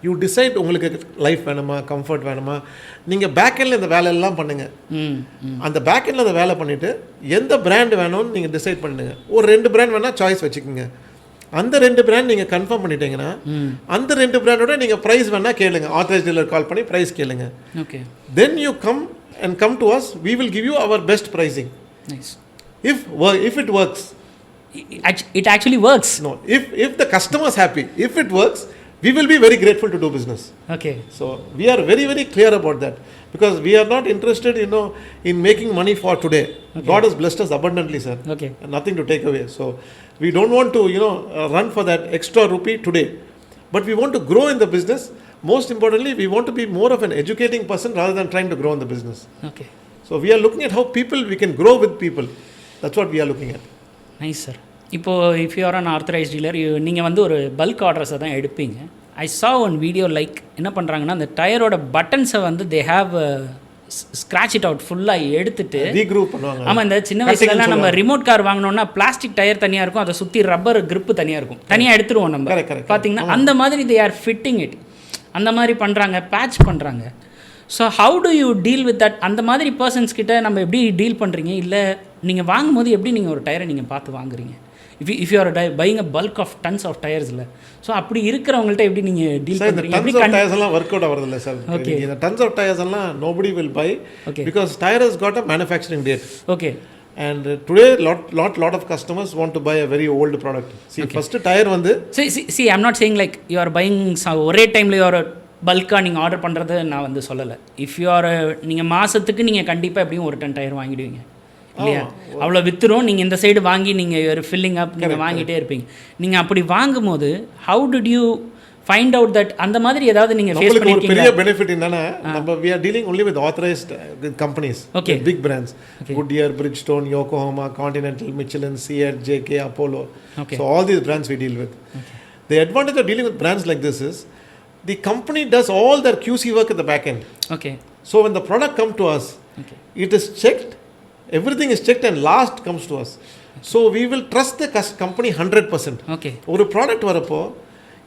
S1: யூ டிசைட் உங்களுக்கு லைஃப் வேணுமா, கம்ஃபர்ட் வேணுமா. நீங்கள் பேக்கெண்டில் இந்த வேலையெல்லாம் பண்ணுங்கள். அந்த பேக்கெண்டில் அந்த வேலை பண்ணிவிட்டு எந்த பிராண்ட் வேணும்னு நீங்கள் டிசைட் பண்ணிடுங்க. ஒரு 2 பிராண்ட் வேணால் சாய்ஸ் வச்சுக்கோங்க. அந்த 2 பிராண்ட் நீங்கள் கன்ஃபார்ம் பண்ணிட்டீங்கன்னா, அந்த 2 பிராண்டோட நீங்கள் ப்ரைஸ் வேணால் கேளுங்க. ஆத்தரைஸ் டீலர் கால் பண்ணி ப்ரைஸ் கேளுங்க.
S2: Okay.
S1: Then you come to us. We will give you our best pricing.
S2: Nice.
S1: If it works.
S2: It actually works.
S1: No, if the customer is happy, if it works, we will be very grateful to do business.
S2: Okay.
S1: So we are very very clear about that, because we are not interested in making money for today. Okay. God has blessed us abundantly, sir.
S2: Okay.
S1: And nothing to take away. So we don't want to run for that extra rupee today, but we want to grow in the business. Most importantly, we want to be more of an educating person rather than trying to grow in the business.
S2: Okay.
S1: So we are looking at how we can grow with people. That's what we are looking at.
S2: Nice, sir. இப்போது if you are an authorised dealer, நீங்கள் வந்து ஒரு bulk ஆர்டர்ஸை தான் எடுப்பீங்க. ஐ சா one video like என்ன பண்ணுறாங்கன்னா, அந்த டயரோட பட்டன்ஸை வந்து they have scratch it out ஃபுல்லாக எடுத்துட்டு
S1: ரீக்ரூப் பண்ணுவாங்க.
S2: ஆமாம், இந்த சின்ன வயசுலலாம் நம்ம ரிமோட் கார் வாங்கினோன்னா பிளாஸ்டிக் டயர் தனியாக இருக்கும், அதை சுற்றி ரப்பர் கிரிப்பு தனியாக இருக்கும், தனியாக எடுத்துருவோம் நம்ம. பார்த்தீங்கன்னா அந்த மாதிரி தே ஆர் ஃபிட்டிங் இட். அந்த மாதிரி பண்ணுறாங்க, பேட்ச் பண்ணுறாங்க. So how to you deal with that? அந்த மாதிரி பர்சன்ஸ் கிட்ட நம்ம எப்படி டீல் பண்ணுறீங்க? இல்லை நீங்கள் வாங்கும்போது எப்படி நீங்கள் ஒரு டயரை நீங்கள் பார்த்து வாங்குறீங்க? If you are buying a bulk of tons of tyres இல்லை. ஸோ அப்படி இருக்கிறவங்கள்ட்ட எப்படி நீங்கள் டீல் பண்ணுறீங்க?
S1: டன்ஸ் ஆஃப் டயர்ஸ் எல்லாம் ஒர்க் அவுட் ஆகிறது இல்லை சார். ஓகே, இந்த டன்ஸ் ஆஃப் டயர்ஸ் எல்லாம் nobody will buy because tyre has got a manufacturing date.
S2: Okay.
S1: And today lot of customers want to buy a very old product. See, first tire வந்து
S2: see I'm not saying like you are buying ஒரே டைமில் you are பல்காக நீங்கள் order பண்ணுறது நான் வந்து சொல்லலை. If you R நீங்கள் மாதத்துக்கு நீங்கள் கண்டிப்பாக எப்படியும் ஒரு 10 டயர் வாங்கிடுவீங்க இல்லையா? அவ்வளோ விற்றுரும். நீங்கள் இந்த சைடு வாங்கி நீங்கள் ஒரு ஃபில்லிங் அப் நீங்கள் வாங்கிட்டே இருப்பீங்க. நீங்கள் அப்படி வாங்கும்போது how did you find out that அந்த மாதிரி ஏதாவது நீங்கள் ஃபேஸ் பண்ணிருக்கீங்க?
S1: பெரிய பெனிஃபிட் என்னன்னா நம்ம we are dealing only with authorized companies, with big brands, Goodyear, Bridgestone, Yokohama, Continental, Michelin, Seat, JK, Apollo. So all these brands we deal with. The advantage of dealing with brands like this is the company does all their QC work at the back end.
S2: Okay.
S1: So when the product come to us, it is checked, everything is checked and last comes to us. So we will trust the company 100%.
S2: Okay.
S1: ஒரு product வரப்போ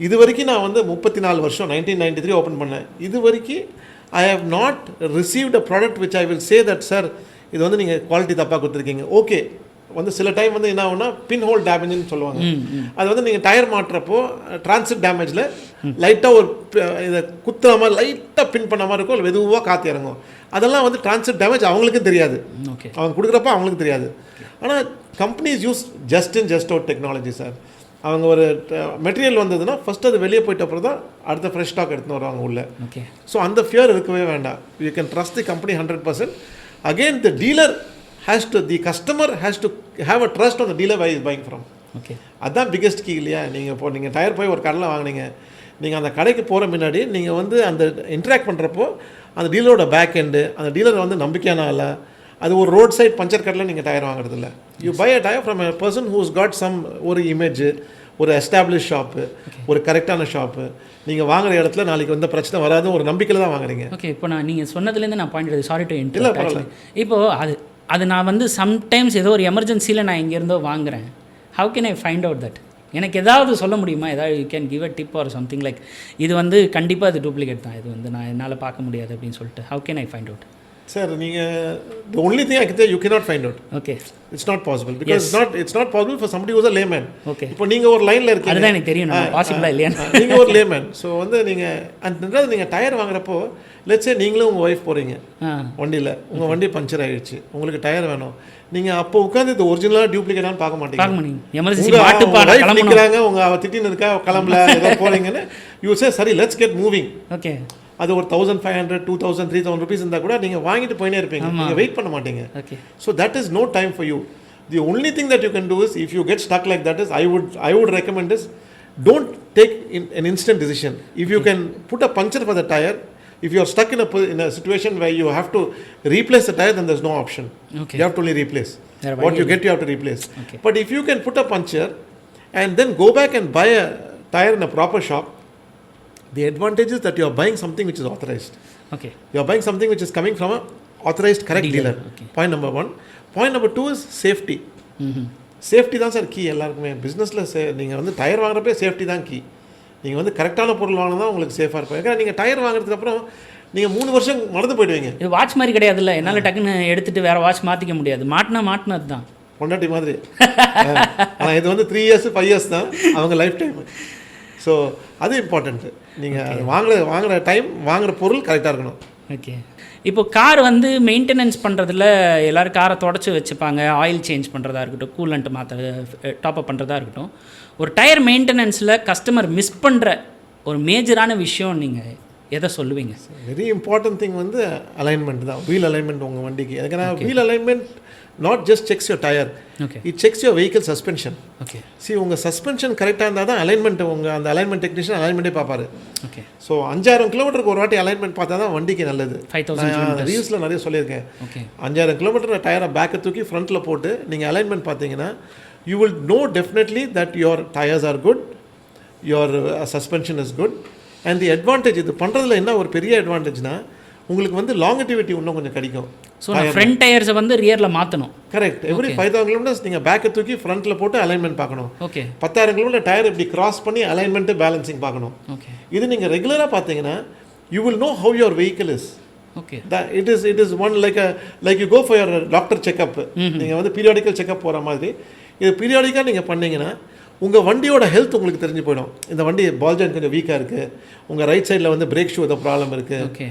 S1: இது வரைக்கும் நான் வந்து 34 வருஷம் 1993 open பண்ணேன். இது வரைக்கும் I have not received a product which I will say that sir இது வந்து நீங்கள் குவாலிட்டி தப்பாக கொடுத்துருக்கீங்க. ஓகே, வந்து சில டைம் வந்து என்ன ஆகுனா பின் ஹோல் டேமேஜ்னு சொல்லுவாங்க. அது வந்து நீங்கள் டயர் மாட்டுறப்போ டிரான்சிட் டேமேஜில் லைட்டாக ஒரு இதை குத்துற மாதிரி லைட்டாக பின் பண்ண மாதிரி இருக்கும், வெதுவாக காற்று இறங்கும். அதெல்லாம் வந்து டிரான்சிட் டேமேஜ் அவங்களுக்கும் தெரியாது, அவங்க கொடுக்குறப்ப அவங்களுக்கு தெரியாது. ஆனால் companies use just out technology sir. அவங்க ஒரு மெட்டீரியல் வந்ததுன்னா ஃபஸ்ட்டு அது வெளியே போயிட்ட அப்புறம் தான் அடுத்த ஃப்ரெஷ் ஸ்டாக் எடுத்துன்னு வருவாங்க உள்ள.
S2: ஓகே.
S1: ஸோ அந்த ஃபியர் இருக்கவே வேண்டாம். You can trust the company 100%. Again the dealer has to the customer has to have a trust on the dealer why is buying from.
S2: Okay.
S1: அதுதான் பிக்கெஸ்ட் கீ இல்லையா? நீங்கள் இப்போ நீங்கள் டயர் போய் ஒரு கடையில் வாங்கினீங்க, நீங்கள் அந்த கடைக்கு போகிற முன்னாடி நீங்கள் வந்து அந்த இன்ட்ராக்ட் பண்ணுறப்போ அந்த டீலரோட பேக் எண்டு, அந்த டீலர் வந்து நம்பிக்கையான ஆளா, அது ஒரு ரோட் சைட் பஞ்சர் கடையில் நீங்கள் டயர் வாங்குறது இல்லை. You buy a tyre from a person who's got some ஒரு இமேஜ், ஒரு எஸ்டாப்ளிஷ் ஷாப்பு, ஒரு கரெக்டான ஷாப்பு. நீங்கள் வாங்குற இடத்துல நாளைக்கு வந்து பிரச்சனை வராது ஒரு நம்பிக்கையில் தான் வாங்குறீங்க.
S2: ஓகே. இப்போ நான் நீங்கள் சொன்னதுலேருந்து நான் பாயிண்ட் எடுத்து சாரி டு இன்டர்ரப்ட். இப்போது அது நான் வந்து சம்டைம்ஸ் ஏதோ ஒரு எமர்ஜென்சியில் நான் இங்கேருந்தோ வாங்குறேன். How can I find out that? எனக்கு ஏதாவது சொல்ல முடியுமா? ஏதாவது you can give a tip or something like இது வந்து கண்டிப்பாக இது டூப்ளிகேட் தான், இது வந்து நான் என்னால் பார்க்க முடியாது அப்படின்னு சொல்லிட்டு how can I find out?
S1: Sir நீங்கள் the only thing I can say you cannot find out.
S2: Okay.
S1: It's not possible because it's not possible for somebody who's a layman.
S2: Okay.
S1: இப்போ நீங்கள் ஒரு லைனில் இருக்கீங்க,
S2: அதுதான் எனக்கு தெரியும் பாசிபிளா இல்லையா.
S1: நீங்கள் ஒரு லேமேன். ஸோ வந்து நீங்கள் டயர் வாங்குறப்போ லெட்ஸ் சே நீங்களும் உங்கள் ஒய்ஃப் போகிறீங்க வண்டியில், உங்கள் வண்டி பஞ்சர் ஆகிடுச்சு, உங்களுக்கு டயர் வேணும். நீங்கள் அப்போ உட்காந்து இது ஒரிஜினலாக டியூப்ளிகேட்டானு பார்க்க மாட்டீங்க. நிற்கிறாங்க, உங்கள் திட்டின்னு இருக்கா கிளம்பல ஏதோ போகிறீங்கன்னு யூ சே சரி லெட்ஸ் கெட் மூவிங். ஓகே. அது ஒரு 1500, 2000, 3000 rupees இருந்தால் கூட நீங்கள் வாங்கிட்டு போயினே இருப்பீங்க, நீங்கள் வெயிட் பண்ண மாட்டீங்க. So that is no time for you. The only thing that you can do is if you get stuck like that is I would recommend is don't take an instant decision. If you can put a puncture for the tire, if you are stuck in a situation where you have to replace the tire, then there's no option. You have to only replace what you get, you have to replace. But if you can put a puncture and then go back and buy a tire in a proper shop, the advantage is that you are buying something which is authorized. Okay. You are buying something which is coming from a authorized correct dealer. Point number 1. Point number 2 is safety. Safety தான் sir key எல்லாருக்குமே. பிஸ்னஸில் நீங்கள் வந்து tyre வாங்குறப்பே safety தான் key. நீங்கள் வந்து கரெக்டான பொருள் வாங்கினா தான் உங்களுக்கு சேஃபாக இருக்கும். ஏன்னா நீங்கள் டயர் வாங்குறதுக்கு அப்புறம் நீங்கள் 3 வருஷம் மறந்து போயிடுவீங்க.
S2: இது வாட்ச் மாதிரி கிடையாதுல்ல, என்னால் டக்குன்னு எடுத்துகிட்டு வேறு வாட்ச் மாற்றிக்க முடியாது. மாட்டினது தான்
S1: பொண்டாட்டி மாதிரி. ஆனால் இது வந்து 3 years 5 years தான் அவங்க லைஃப் டைம். ஸோ அது இம்பார்ட்டண்ட்டு. நீங்கள் வாங்குகிற டைம் வாங்குகிற பொருள் கரெக்டாக இருக்கணும்.
S2: ஓகே. இப்போ கார் வந்து மெயின்டெனன்ஸ் பண்ணுறதுல எல்லோரும் காரை தொடச்சி வச்சுப்பாங்க, ஆயில் சேஞ்ச் பண்ணுறதா இருக்கட்டும், கூலண்ட் டாப்அப் பண்ணுறதா இருக்கட்டும். ஒரு டயர் மெயின்டெனன்ஸில் கஸ்டமர் மிஸ் பண்ணுற ஒரு மேஜரான விஷயம் நீங்கள் எதை சொல்லுவீங்க?
S1: வெரி இம்பார்ட்டன்ட் திங் வந்து அலைன்மெண்ட் தான். வீல் அலைன்மெண்ட் உங்கள் வண்டிக்கு. ஏன்னா wheel alignment not just checks your tire, it checks your vehicle suspension. See உங்கள் சஸ்பென்ஷன் கரெக்டாக இருந்தால் தான் அலைன்மெண்ட் உங்கள் அந்த அலைன்மெண்ட் டெக்னீஷியன் அலைன்மெண்ட்டே பார்ப்பாரு. ஸோ 5000 கிலோமீட்டருக்கு ஒரு வாட்டி அலைன்மெண்ட் பார்த்தா தான் வண்டிக்கு நல்லது. ரீல்ஸில் நிறைய சொல்லியிருக்கேன். 5000 கிலோமீட்டர் டயரை பேக்கை தூக்கி ஃப்ரண்ட்டில் போட்டு நீங்கள் அலைன்மெண்ட் பார்த்தீங்கன்னா you will know definitely that your tires are good, your suspension is good. And the advantage இது பண்ணுறதுல என்ன ஒரு பெரிய அட்வான்டேஜ்னா உங்களுக்கு வந்து லாங்கிட்டிவிட்டி இன்னும் கொஞ்சம் கிடைக்கும்.
S2: ஸோ ஃப்ரண்ட் டயர்ஸை வந்து ரியரில் மாற்றணும்.
S1: கரெக்ட். எவ்ரி 5000 கிலோமீட்டர்ஸ் நீங்கள் பேக்கை தூக்கி ஃப்ரண்ட்டில் போட்டு அலைன்மெண்ட் பார்க்கணும். ஓகே. 10000 கிலோமீட்டர் டயர் இப்படி கிராஸ் பண்ணி அலைன்மெண்ட்டு பேலன்சிங் பார்க்கணும். ஓகே. இது நீங்கள் ரெகுலராக பார்த்தீங்கன்னா you will know how your vehicle is. Okay. It is one like you go for your doctor checkup. நீங்கள் வந்து பீரியாடிக்கல் செக்அப் போகிற மாதிரி இது பீரியாடிக்காக நீங்கள் பண்ணிங்கன்னா உங்கள் வண்டியோட ஹெல்த் உங்களுக்கு தெரிஞ்சு போயிடும். இந்த வண்டி பால் ஜாயின் கொஞ்சம் வீக்காக இருக்குது, உங்கள் ரைட் சைடில் வந்து பிரேக் ஷூ ஏதோ ப்ராப்ளம் இருக்குது.
S2: ஓகே.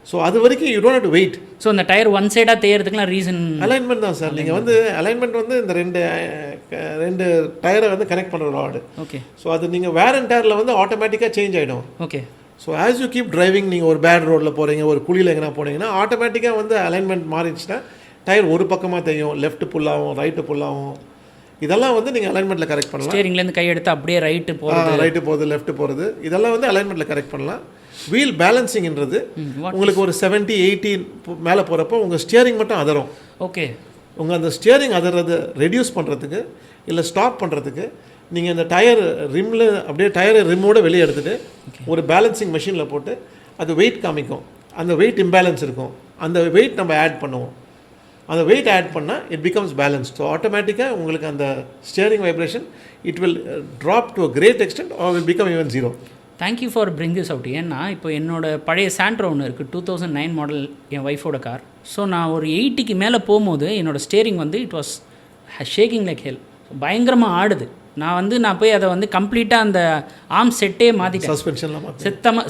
S1: ஸோ அது வரைக்கும் you don't have to wait.
S2: So இந்த டயர் ஒன் சைடாக தேயறதுக்குலாம் ரீசன்
S1: அலைன்மெண்ட் தான் சார். நீங்கள் வந்து அலைன்மெண்ட் வந்து இந்த ரெண்டு டயரை வந்து கனெக்ட் பண்ணுற ராடு.
S2: ஓகே.
S1: ஸோ அது நீங்கள் வேர் அண்ட் டயரில் வந்து ஆட்டோமேட்டிக்காக சேஞ்ச் ஆகிடும்.
S2: Okay.
S1: So as you keep driving, நீங்கள் ஒரு பேட் ரோடில் போகிறீங்க, ஒரு குழியில் எங்கன்னா போனீங்கன்னா ஆட்டோமேட்டிக்காக வந்து அலைன்மெண்ட் மாறிடுச்சுன்னா டயர் ஒரு பக்கமாக தெரியும், லெஃப்ட் புல்லாகும், ரைட்டு புல்லாகும். இதெல்லாம் வந்து நீங்கள் அலைன்மெண்ட்டில் கரெக்ட் பண்ணலாம்.
S2: ஸ்டீரிங்லேருந்து கை எடுத்து அப்படியே ரைட்டு
S1: போகிறது லெஃப்ட் போகிறது, இதெல்லாம் வந்து அலைன்மெண்ட்டில் கரெக்ட் பண்ணலாம். வீல் பேலன்சிங்ன்றது உங்களுக்கு ஒரு 70-80 மேலே போகிறப்போ உங்கள் ஸ்டியரிங் மட்டும் அதரும்.
S2: ஓகே.
S1: உங்கள் அந்த ஸ்டியரிங் அதறது ரெடியூஸ் பண்ணுறதுக்கு இல்லை ஸ்டாப் பண்ணுறதுக்கு நீங்கள் இந்த டயர் ரிம்மில் அப்படியே டயரை ரிம்மோட வெளியே எடுத்துகிட்டு ஒரு பேலன்சிங் மெஷினில் போட்டு அது வெயிட் காமிக்கும். அந்த வெயிட் இம்பேலன்ஸ் இருக்கும், அந்த வெயிட் நம்ம ஆட் பண்ணுவோம். அந்த வெயிட் ஆட் பண்ணால் இட் பிகம்ஸ் பேலன்ஸ். ஸோ ஆட்டோமேட்டிக்காக உங்களுக்கு அந்த steering vibration it will drop to a great extent or will become even 0.
S2: Thank you for bring this out. ஏன்னா இப்போ என்னோட பழைய சாண்ட்ரோ ஒன்று இருக்குது, 2009 மாடல், என் ஒய்ஃபோட கார். ஸோ நான் ஒரு 80க்கு மேலே போகும்போது என்னோடய ஸ்டேரிங் வந்து it was shaking like hell. பயங்கரமாக ஆடுது. நான் போய் அதை வந்து கம்ப்ளீட்டாக அந்த ஆர்ம் செட்டே மாற்றிட்டேன்,
S1: சஸ்பென்ஷன்லாம்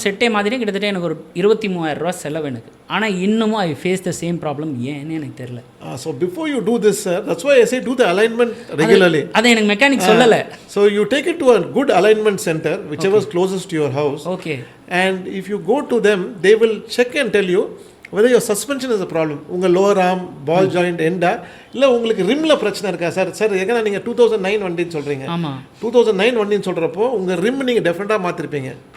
S2: செட்டே மாற்றிட்டேன். கிட்டத்தட்ட எனக்கு ஒரு 23,000 ரூபா செலவு எனக்கு. ஆனால் இன்னமும் I face the same problem. ஏன்னு எனக்கு தெரியல.
S1: So before you do this sir, that's why I say do the alignment regularly.
S2: அதை எனக்கு மெக்கானிக் சொல்லலை.
S1: So you take it to a good alignment centre whichever closest to your house.
S2: Okay.
S1: And if you go to them, they will check and tell you whether your suspension is a problem. உங்கள் lower arm, பால் joint எண்டா, இல்லை உங்களுக்கு ரிம்மில் பிரச்சனை இருக்கா sir? ஏன்னா நீங்கள் 2009 வண்டின்னு சொல்கிறீங்க.
S2: ஆமாம்.
S1: 2009 வண்டின்னு சொல்கிறப்போ உங்கள் ரிம் நீங்கள் டெஃபினட்டாக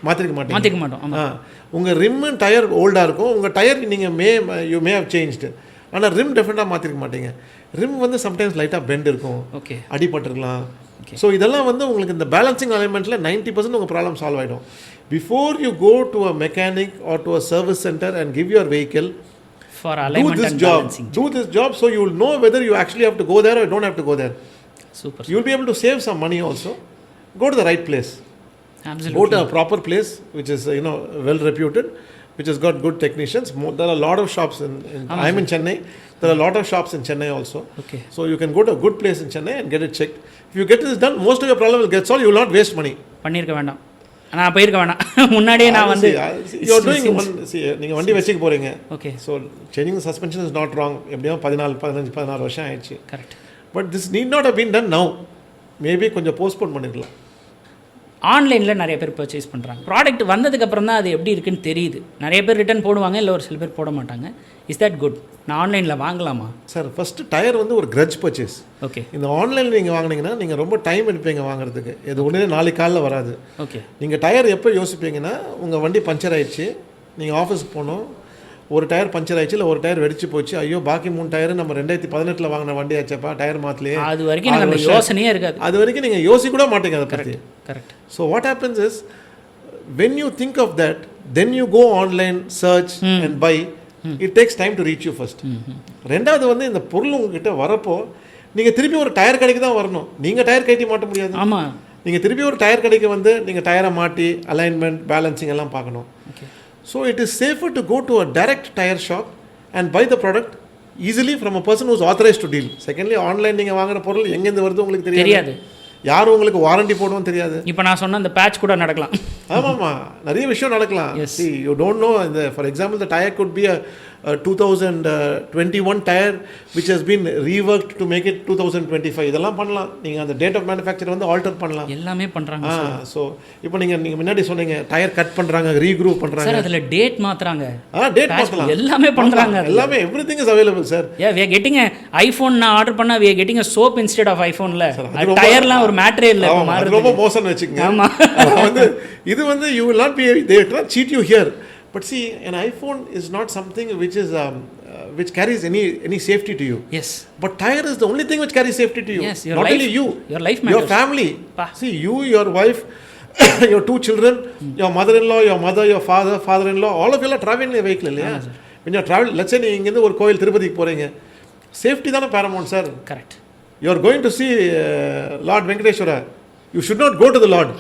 S1: மாற்றிக்க
S2: மாட்டோம்.
S1: உங்கள் ரிம்மு டயர் ஓல்டாக இருக்கும், உங்கள் டயர் நீங்கள் யூ மே ஹவ் சேஞ்ச்டு, ஆனால் ரிம் டெஃபினட்டாக மாற்றிருக்க மாட்டீங்க. ரிம் வந்து சம்டைம்ஸ் லைட்டாக பெண்ட் இருக்கும்,
S2: ஓகே,
S1: அடிபட்டுருக்கலாம். ஸோ இதெல்லாம் வந்து உங்களுக்கு இந்த பேலன்சிங் அலைன்மெண்ட்டில் 90% உங்கள் ப்ராப்ளம் சால்வ் ஆகிடும். Before you go to a mechanic or to a service center and give your vehicle
S2: for alignment and balancing,
S1: do this job so you will know whether you actually have to go there or you don't have to go there.
S2: Super.
S1: You will be able to save some money also. Go to the right place.
S2: Absolutely.
S1: Go to a proper place which is well reputed, which has got good technicians. There are a lot of shops in I am in Chennai. There are a lot of shops in Chennai also.
S2: Okay.
S1: So you can go to a good place in Chennai and get it checked. If you get this done, most of your problem will get solved. You will not waste money.
S2: பண்ணிருக்க வேண்டாம், நான் போயிருக்க வேணாம். முன்னாடியே நான் வந்து
S1: நீங்கள் வண்டி வச்சுக்க போகிறீங்க.
S2: Okay.
S1: So changing suspension is not wrong. எப்படியும் 15-16 வருஷம் ஆயிடுச்சு.
S2: Correct.
S1: But this need not have been done now. Maybe கொஞ்சம் போஸ்ட்போன் பண்ணிருக்கலாம்.
S2: ஆன்லைனில் நிறைய பேர் பர்ச்சேஸ் பண்ணுறாங்க. ப்ராடக்ட் வந்ததுக்கப்புறம் தான் அது எப்படி இருக்குன்னு தெரியுது. நிறைய பேர் ரிட்டர்ன் போடுவாங்க, இல்லை ஒரு சில பேர் போட மாட்டாங்க. Is that good? நான் ஆன்லைனில் வாங்கலாமா
S1: சார்? ஃபஸ்ட்டு டயர் வந்து ஒரு கிரட்ஜ் பர்ச்சேஸ்.
S2: ஓகே.
S1: இந்த ஆன்லைனில் நீங்கள் வாங்கினீங்கன்னா நீங்கள் ரொம்ப டைம் எடுப்பீங்க வாங்குறதுக்கு. இது ஒன்றே நாளைக்கு காலையில் வராது.
S2: ஓகே.
S1: நீங்கள் டயர் எப்போ யோசிப்பீங்கன்னா, உங்கள் வண்டி பஞ்சர் ஆயிடுச்சு, நீங்கள் ஆஃபீஸுக்கு போகணும், ஒரு டயர் பஞ்சர் ஆயிடுச்சு, இல்லை ஒரு டயர் வெடிச்சு போச்சு, ஐயோ பாக்கி 3 டயர் நம்ம 2018 வாங்கின வண்டி ஆச்சப்பா, டயர் மாற்றலையே.
S2: அது வரைக்கும் எனக்கு யோசனையே இருக்காது.
S1: அது வரைக்கும் நீங்கள் யோசிக்க கூட மாட்டீங்க அதை பற்றி.
S2: Correct.
S1: So what happens is, when you think of that, then you go online, search and buy. It takes time to reach you first. ரெண்டாவது வந்து இந்த பொருள் உங்ககிட்ட வரப்போ நீங்கள் திருப்பி ஒரு டயர் கடைக்கு தான் வரணும். நீங்கள் டயர் கட்டி மாட்ட முடியாது.
S2: ஆமாம்.
S1: நீங்கள் திருப்பி ஒரு டயர் கடைக்கு வந்து நீங்கள் டயரை மாட்டி அலைன்மெண்ட் பேலன்சிங் எல்லாம் பார்க்கணும். So it is safer to go to a direct tire shop and buy the product easily from a person who is authorized to deal. Secondly, online நீங்கள் வாங்குற பொருள் எங்கேருந்து வருது உங்களுக்கு தெரியாது, யாரும் உங்களுக்கு வாரண்டி போடுவோம் தெரியாது.
S2: இப்போ நான் சொன்ன அந்த பேட்ச் கூட நடக்கலாம்.
S1: ஆமாம்மா, நிறைய விஷயம் நடக்கலாம். See, you don't know. For example, the tire could be a 2021 tire which has been reworked to make it 2025. இதெல்லாம் பண்ணலாம். நீங்கள் அந்த டேட் ஆஃப் மேனுஃபேக்சர் வந்து ஆல்டர் பண்ணலாம்.
S2: எல்லாமே பண்ணுறாங்க.
S1: ஸோ இப்போ நீங்கள் முன்னாடி சொன்னீங்க டயர் கட் பண்ணுறாங்க, ரீக்ரூவ் பண்ணுறாங்க.
S2: சார் அதில் டேட் மாற்றுறாங்க.
S1: டேட் மாற்றலாம்.
S2: எல்லாமே பண்ணுறாங்க.
S1: எல்லாமே everything is available sir.
S2: we are getting a iPhone. நான் ஆர்டர் பண்ணால் we are getting a soap instead of iPhoneல. டயர்லாம் ஒரு மேட்டரே இல்லை.
S1: ரொம்ப மோசம்னு வச்சுக்கோங்க.
S2: ஆமாம்.
S1: வந்து இது வந்து you will not be, they will not cheat you here. But see, an iPhone is not something which is which carries any safety to you.
S2: Yes.
S1: But tire is the only thing which carries safety to you.
S2: Yes, your
S1: not
S2: life,
S1: only you,
S2: your life matters.
S1: your family. See, you, your wife, your 2 children, your mother-in-law, your mother, your father-in-law, all of you are traveling in a vehicle. Yeah. When you are traveling, let's say நீங்க இங்க ஒரு கோயில் திருப்பதிக்கு போறீங்க, safety தான paramount sir.
S2: Correct.
S1: You are going to see Lord Venkateshwara. You should not go to the Lord.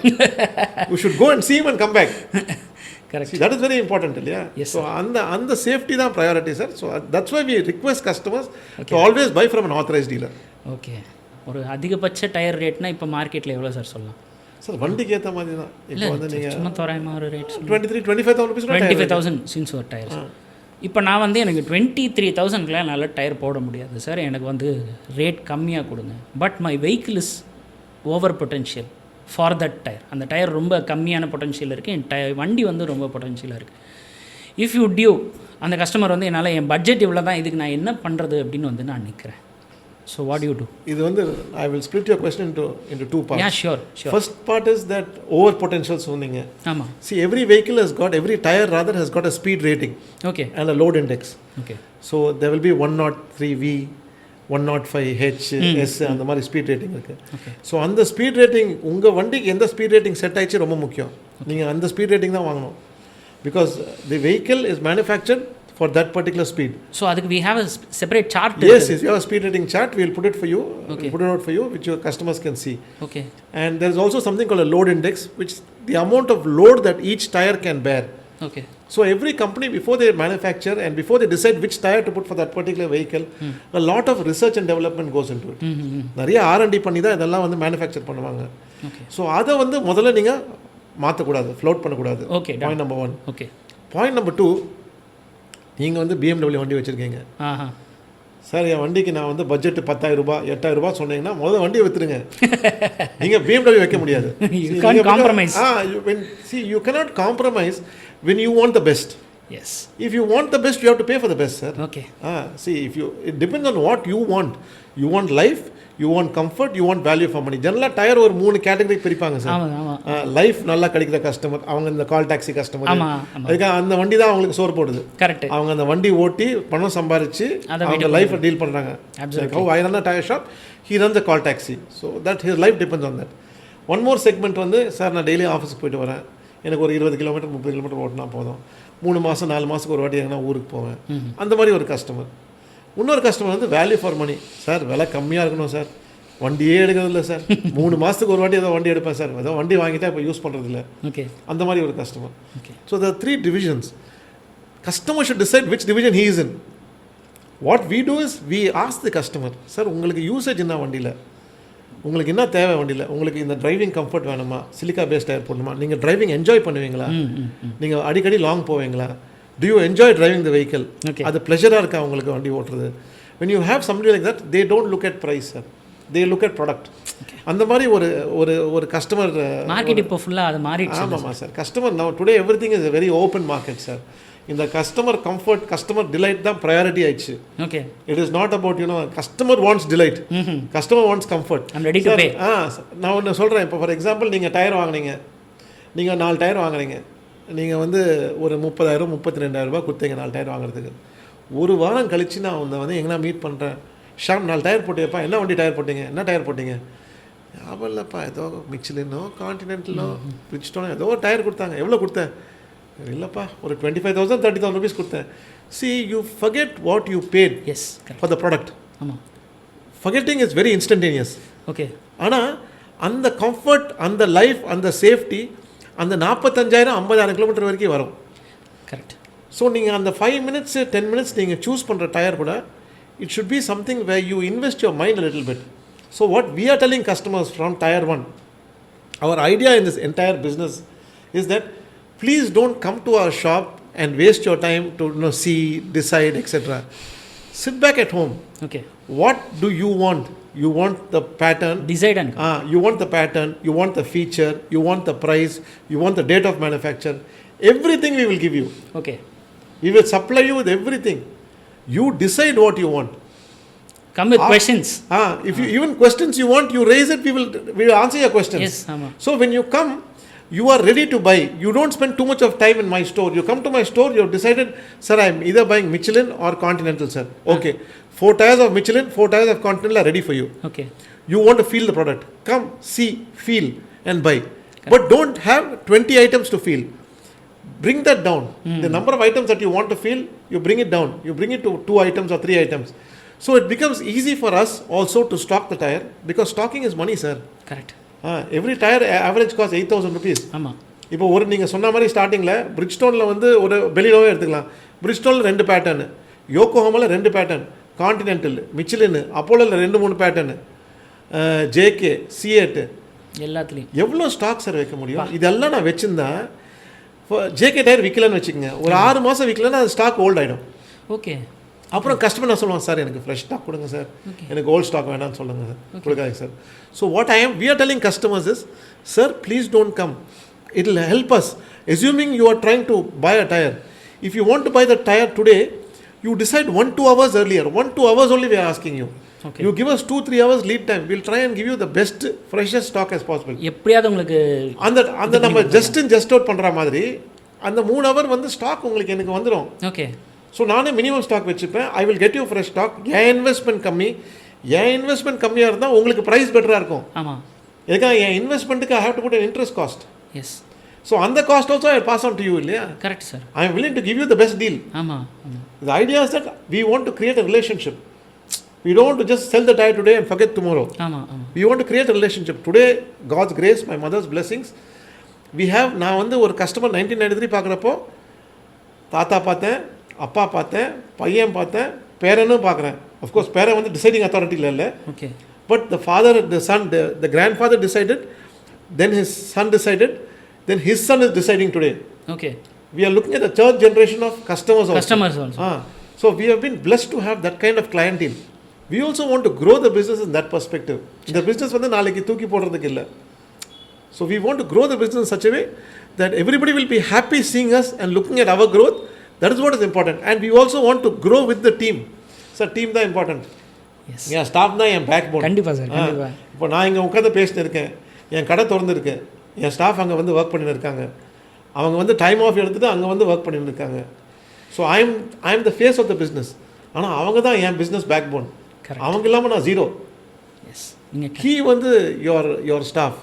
S1: You should go and see him and come back.
S2: Correct.
S1: See, that is very important. Yeah.
S2: Yes,
S1: so அந்த safety தான் priority sir. So that's why we request customers to always buy from an authorized dealer.
S2: Okay. ஒரு அதிகபட்ச tyre ரேட்னா இப்போ மார்க்கெட்டில் எவ்வளோ sir சொல்லலாம்?
S1: Sir வண்டிக்கு ஏற்ற மாதிரி தான். இப்போ வந்து நீங்கள்
S2: சும்மா தோராயமாக ஒரு ரேட்
S1: 23,000-25,000 rupees
S2: 25,000 சின்ஸ் ஒரு டயர். இப்போ நான் வந்து எனக்கு 23,000க்குலாம் என்னால் டயர் போட முடியாது சார், எனக்கு வந்து ரேட் கம்மியாக கொடுங்க. But my vehicle is over potential for that tyre. அந்த டயர் ரொம்ப கம்மியான பொட்டென்ஷியல் இருக்குது, என் வண்டி வந்து ரொம்ப பொட்டென்ஷியலாக இருக்குது. இஃப் யூ டியூ அந்த கஸ்டமர் வந்து என்னால் என் பட்ஜெட் இவ்வளோ தான், இதுக்கு நான் என்ன பண்ணுறது அப்படின்னு வந்து நான் நிற்கிறேன். So what do you do?
S1: இது வந்து I will split your question into two parts.
S2: Yeah, sure.
S1: First part is that over potential சொன்னீங்க.
S2: ஆமா.
S1: See, every vehicle has got, every tire rather has got a speed rating.
S2: Okay.
S1: And a load index.
S2: Okay.
S1: So there will be 103V, 105H, S அந்த மாதிரி speed rating இருக்கு.
S2: Okay.
S1: So அந்த speed rating உங்கள் வண்டிக்கு எந்த speed rating set ஆயிடுச்சு ரொம்ப முக்கியம். நீங்கள் அந்த ஸ்பீட் ரேட்டிங் தான் வாங்கணும். Because the vehicle is manufactured for that particular speed.
S2: So அதுக்கு we have a separate chart.
S1: Yes, you have a speed rating chart. We will put it for you.
S2: Okay.
S1: Put it out for you, which your customers can see.
S2: Okay.
S1: And there is also something called a load index, which the amount of load that each tire can bear.
S2: Okay.
S1: So every company, before they manufacture and before they decide which tire to put for that particular vehicle, a lot of research and development goes into it. நிறைய R&D பண்ணி தான் இதெல்லாம் வந்து manufacture பண்ணுவாங்க.
S2: Okay.
S1: So அதை வந்து முதல்ல நீங்கள் மாற்றக்கூடாது, ஃப்ளோட் பண்ணக்கூடாது.
S2: Okay.
S1: Point number 1.
S2: Okay.
S1: Point number 2, நீங்கள் வந்து BMW வண்டி வச்சுருக்கீங்க. சார் என் வண்டிக்கு நான் வந்து பட்ஜெட் 10,000 ரூபாய் 8,000 ரூபாய் சொன்னீங்கன்னா முதல்ல வண்டியை விற்றுருங்க. நீங்கள் BMW வைக்க முடியாது.
S2: You can't compromise.
S1: See, you cannot compromise when you want the best.
S2: Yes.
S1: If you want the best, you have to pay for the best, sir.
S2: Okay.
S1: See, it depends on what you want. You want life, you want comfort, you want value for money. ஜெனரலாக tyre ஒரு 3 category பிரிப்பாங்க sir. Life நல்லா கிடைக்கிற customer, அவங்க இந்த call taxi customer, அதுக்காக அந்த வண்டி தான் அவங்களுக்கு சோறு போடுது.
S2: கரெக்ட்.
S1: அவங்க அந்த வண்டி ஓட்டி பணம் சம்பாரிச்சு அவங்க லைஃபை டீல் பண்ணுறாங்க. I run a tire shop, he runs a call taxi. So that his life depends on that. One more segment வந்து சார் நான் டெய்லி ஆஃபீஸுக்கு போயிட்டு வரேன், எனக்கு ஒரு 20 கிலோமீட்டர் 30 கிலோமீட்டர் ஓட்டினா போதும், 3 மாதம் 4 மாதத்துக்கு ஒரு வாட்டி எங்கன்னா ஊருக்கு போவேன். அந்த மாதிரி ஒரு கஸ்டமர். இன்னொரு கஸ்டமர் வந்து வேல்யூ ஃபார் மணி. சார் விலை கம்மியாக இருக்கணும் சார், வண்டியே எடுக்கிறதில்ல சார், 3 மாதத்துக்கு ஒரு வாட்டி ஏதோ வண்டி எடுப்பேன் சார், ஏதோ வண்டி வாங்கிட்டா இப்போ யூஸ் பண்ணுறதில்ல.
S2: ஓகே. அந்த
S1: மாதிரி ஒரு customer. So there are 3 divisions. Customer should decide which division he is in. What we do is we ask the customer, sir உங்களுக்கு யூசேஜ் என்ன வண்டியில், உங்களுக்கு என்ன தேவை வண்டியில், உங்களுக்கு இந்த டிரைவிங் கம்ஃபர்ட் வேணுமா, சிலிக்கா பேஸ் டயர் போடணுமா, நீங்கள் டிரைவிங் என்ஜாய் பண்ணுவீங்களா, நீங்கள் அடிக்கடி லாங் போவீங்களா, do you enjoy driving the vehicle, அது ப்ளஷராக இருக்கா உங்களுக்கு வண்டி ஓட்டுறது. when you have somebody like that, they don't look at price, sir, they look at product. அந்த மாதிரி ஒரு கஸ்டமர்
S2: மார்க்கெட் இப்போ ஃபுல்லாக அது மாறிடுச்சு.
S1: ஆமாம் sir, customer now today everything is a very open market, sir. இந்த கஸ்டமர் கம்ஃபர்ட், கஸ்டமர் டிலைட் தான் ப்ரையாரிட்டி ஆயிடுச்சு.
S2: Okay.
S1: It is not about customer wants delight, customer wants comfort.
S2: I'm ready to pay.
S1: நான் ஒன்று சொல்கிறேன். இப்போ for example நீங்கள் tyre வாங்கினீங்க, நீங்கள் 4 டயர் வாங்குறீங்க, நீங்கள் வந்து ஒரு 30,000 32,000 ரூபாய் கொடுத்தீங்க 4 டயர் வாங்குறதுக்கு. ஒரு வாரம் கழிச்சு நான் வந்து எங்கன்னா மீட் பண்ணுறேன், ஷாம் 4 டயர் போட்டியப்பா, என்ன வண்டி டயர் போட்டிங்க, என்ன டயர் போட்டிங்க, ஞாபகம் இல்லைப்பா, ஏதோ மிச்சிலினோ கான்டினென்டலோ பிரிட்ஜ்டோனோ ஏதோ ஒரு டயர் கொடுத்தாங்க, எவ்வளோ கொடுத்தேன், இல்லைப்பா ஒரு 25,000 30,000 rupees கொடுத்தேன். See, you forget what you paid.
S2: Yes,
S1: for the product.
S2: ஆமாம்.
S1: Forgetting is very instantaneous.
S2: Okay.
S1: ஆனால் அந்த கம்ஃபர்ட், அந்த லைஃப், அந்த சேஃப்டி அந்த 45,000 50,000 கிலோமீட்டர் வரைக்கும் வரும்.
S2: கரெக்ட்.
S1: ஸோ நீங்கள் அந்த 5 minutes 10 minutes நீங்கள் சூஸ் பண்ணுற டயர் கூட it should be something where you invest your mind a little bit. So what we are telling customers from Tyre 1, our idea in this entire business is that please don't come to our shop and waste your time to see, decide, etc. Sit back at home.
S2: Okay.
S1: What do you want? You want the pattern.
S2: Decide and
S1: you want the pattern, you want the feature, you want the price, you want the date of manufacture. Everything we will give you.
S2: Okay.
S1: We will supply you with everything. You decide what you want.
S2: Come with questions.
S1: If you even questions you want, you raise it, we will answer your questions.
S2: Yes, ama.
S1: So when you come, you are ready to buy. You don't spend too much of time in my store. You come to my store, you have decided, sir, I am either buying Michelin or Continental, sir. Okay. 4 tires of Michelin, 4 tires of Continental are ready for you.
S2: Okay.
S1: You want to feel the product. Come, see, feel and buy. Okay. But don't have 20 items to feel. Bring that down. The number of items that you want to feel, you bring it down. You bring it to 2 items or 3 items. So it becomes easy for us also to stock the tire, because stocking is money, sir.
S2: Correct.
S1: Every tire average cost 8,000 rupees.
S2: ஆமாம்.
S1: இப்போ ஒரு நீங்கள் சொன்ன மாதிரி ஸ்டார்டிங்கில் பிரிட்ஜ்டோனில் வந்து ஒரு பெலினோவே எடுத்துக்கலாம். பிரிட்ஜ்டோனில் 2 பேட்டர்னு, யோக்கோஹாமாவில் 2 பேட்டர்ன், கான்டினென்டல், மிச்சிலின், அப்போலோவில் 2-3 பேட்டர்னு. ஜேகே, C8
S2: எல்லாத்துலேயும்
S1: எவ்வளோ ஸ்டாக் சார் வைக்க முடியும்? இதெல்லாம் நான் வச்சுருந்தா ஜேகே டயர் விற்கலன்னு வச்சுக்கோங்க, ஒரு 6 மாதம் விற்கலன்னா அது ஸ்டாக் ஓல்ட் ஆகிடும்.
S2: ஓகே.
S1: அப்புறம் கஸ்டமர் நான் சொல்லுவாங்க, சார் எனக்கு ஃப்ரெஷ் ஸ்டாக் கொடுங்க சார், எனக்கு ஓல்ட் ஸ்டாக் வேணாம்னு சொல்லுங்கள் சார், கொடுக்காதீங்க sir. So what we are telling customers is, sir, please don't come. It will help us. Assuming you are trying to buy a tire, if you want to buy the tire today, you decide 1-2 hours earlier. 1-2 hours only we are asking you. Okay. You give us 2-3 hours lead time. We'll try and give you the best, freshest stock as possible.
S2: எப்படியாவது உங்களுக்கு
S1: அந்த நம்ம just out பண்ணுற மாதிரி அந்த 3 hour வந்து stock உங்களுக்கு எனக்கு வந்துடும்.
S2: ஓகே.
S1: ஸோ நானே மினிமம் ஸ்டாக் வச்சுப்பேன். I will get you fresh stock. என் இன்வெஸ்ட்மெண்ட் கம்மியாக இருந்தால் உங்களுக்கு ப்ரைஸ் பெட்டராக இருக்கும்.
S2: ஆமாம்.
S1: எதுக்காக என் இன்வெஸ்ட்மெண்ட்டுக்கு I have to put an interest cost.
S2: Yes.
S1: So அந்த cost also I pass on to you இல்லையா?
S2: Correct sir.
S1: I am willing to give you the best deal.
S2: ஆமாம்.
S1: The idea is that we want to create a relationship. We don't want to just sell the tire today and forget tomorrow.
S2: ஆமாம்.
S1: We want to create a relationship. Today, God's grace, my mother's blessings, we have. நான் வந்து ஒரு customer 1993 பார்க்குறப்போ தாத்தா பார்த்தேன், அப்பா பார்த்தேன், பையன் பார்த்தேன், பேரனும் பார்க்குறேன். அஃப்கோர்ஸ் பேரன் வந்து டிசைடிங் அத்தாரிட்டியில் இல்லை.
S2: Okay.
S1: But the father, the son, the grandfather decided, then his son decided, then his son is deciding today.
S2: Okay.
S1: We are looking at the third generation of customers also. So we have been blessed to have that kind of clientele. We also want to grow the business in that perspective. The business வந்து நாளைக்கு தூக்கி போடுறதுக்கு இல்லை. So we want to grow the business in such a way that everybody will be happy seeing us and looking at our growth. That is what is important. And we also want to grow with the team. So team தான் important.
S2: Yes.
S1: என் staff தான் என் back phone.
S2: கண்டிப்பாக sir, கண்டிப்பாக.
S1: இப்போ நான் இங்கே உட்காந்து பேசிட்டு இருக்கேன், என் கடை திறந்துருக்கேன், என் ஸ்டாஃப் அங்கே வந்து ஒர்க் பண்ணின்னு இருக்காங்க, அவங்க வந்து டைம் ஆஃப் எடுத்துகிட்டு அங்கே வந்து ஒர்க் பண்ணின்னு இருக்காங்க. So I am the face of the business. ஆனால் அவங்க தான் என் பிஸ்னஸ் பேக் போன். அவங்க இல்லாமல் நான் ஜீரோ.
S2: எஸ். நீங்கள்
S1: கீ வந்து your staff.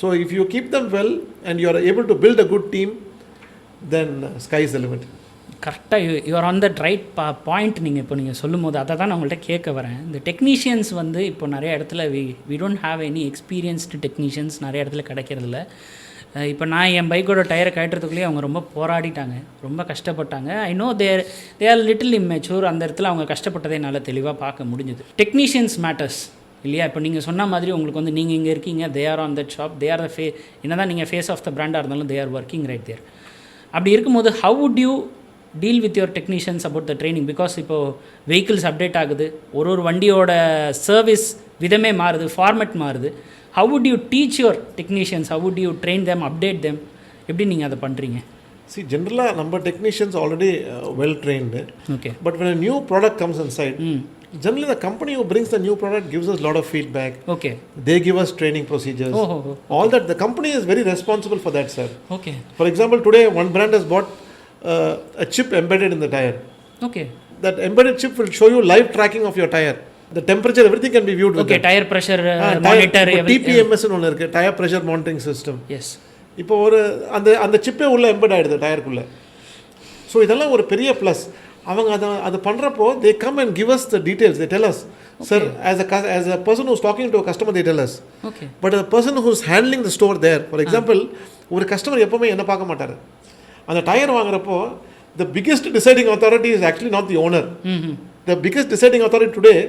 S1: So if you keep them well and you are able to build a good team, then sky is the limit.
S2: கரெக்டாக you're on that right point. நீங்கள் சொல்லும் போது அதை தான் நான் உங்கள்கிட்ட கேட்க வரேன். இந்த டெக்னீஷியன்ஸ் வந்து இப்போ நிறைய இடத்துல we don't have any experienced technicians நிறைய இடத்துல கிடைக்கிறதில்ல. இப்போ நான் என் பைக்கோட டயரை கட்டுறதுக்குள்ளேயே அவங்க ரொம்ப போராடிட்டாங்க, ரொம்ப கஷ்டப்பட்டாங்க. I know they are little immature. அந்த இடத்துல அவங்க கஷ்டப்பட்டதை என்னால் தெளிவாக பார்க்க முடிஞ்சுது. டெக்னீஷியன்ஸ் மேட்டர்ஸ் இல்லையா? இப்போ நீங்கள் சொன்ன மாதிரி உங்களுக்கு வந்து நீங்கள் இங்கே இருக்கீங்க, they are on that shop, they are த என்ன தான் நீங்கள் ஃபேஸ் ஆஃப் த பிராண்டாக இருந்தாலும் they are working right there. அப்படி இருக்கும்போது how would you deal with your technicians about the training? Because இப்போது வெஹிக்கிள்ஸ் அப்டேட் ஆகுது, ஒரு வண்டியோட சர்வீஸ் விதமே மாறுது, ஃபார்மேட் மாறுது. How would you teach your technicians? How would you train them, update them? எப்படி நீங்கள் அதை பண்ணுறீங்க?
S1: See, generally, நம்ம technicians already well trained.
S2: Okay.
S1: But when a new product comes inside, generally the company who brings the new product gives us a lot of feedback.
S2: Okay.
S1: They give us training procedures. All that. The company is very responsible for that, sir.
S2: Okay.
S1: For example, today one brand has bought a chip embedded in the tire.
S2: Okay.
S1: That embedded chip will show you live tracking of your tire. The temperature, everything can be viewed with
S2: that. Tire pressure monitor.
S1: TPMS ஒன்று இருக்குது, Tire Pressure Monitoring System.
S2: Yes.
S1: இப்போ ஒரு அந்த சிப்பே உள்ளே embed ஆகிடுது டயருக்குள்ளே. So இதெல்லாம் ஒரு பெரிய ப்ளஸ். அவங்க அதை பண்ணுறப்போ they come and give us the details. They tell us, sir, as a person who's talking to a customer, they tell us.
S2: Okay.
S1: But the person who's handling the store there, for example, ஒரு customer எப்போவுமே என்ன பார்க்க மாட்டார். அந்த tyre வாங்குறப்போ the biggest deciding authority is actually not the owner. The biggest deciding authority today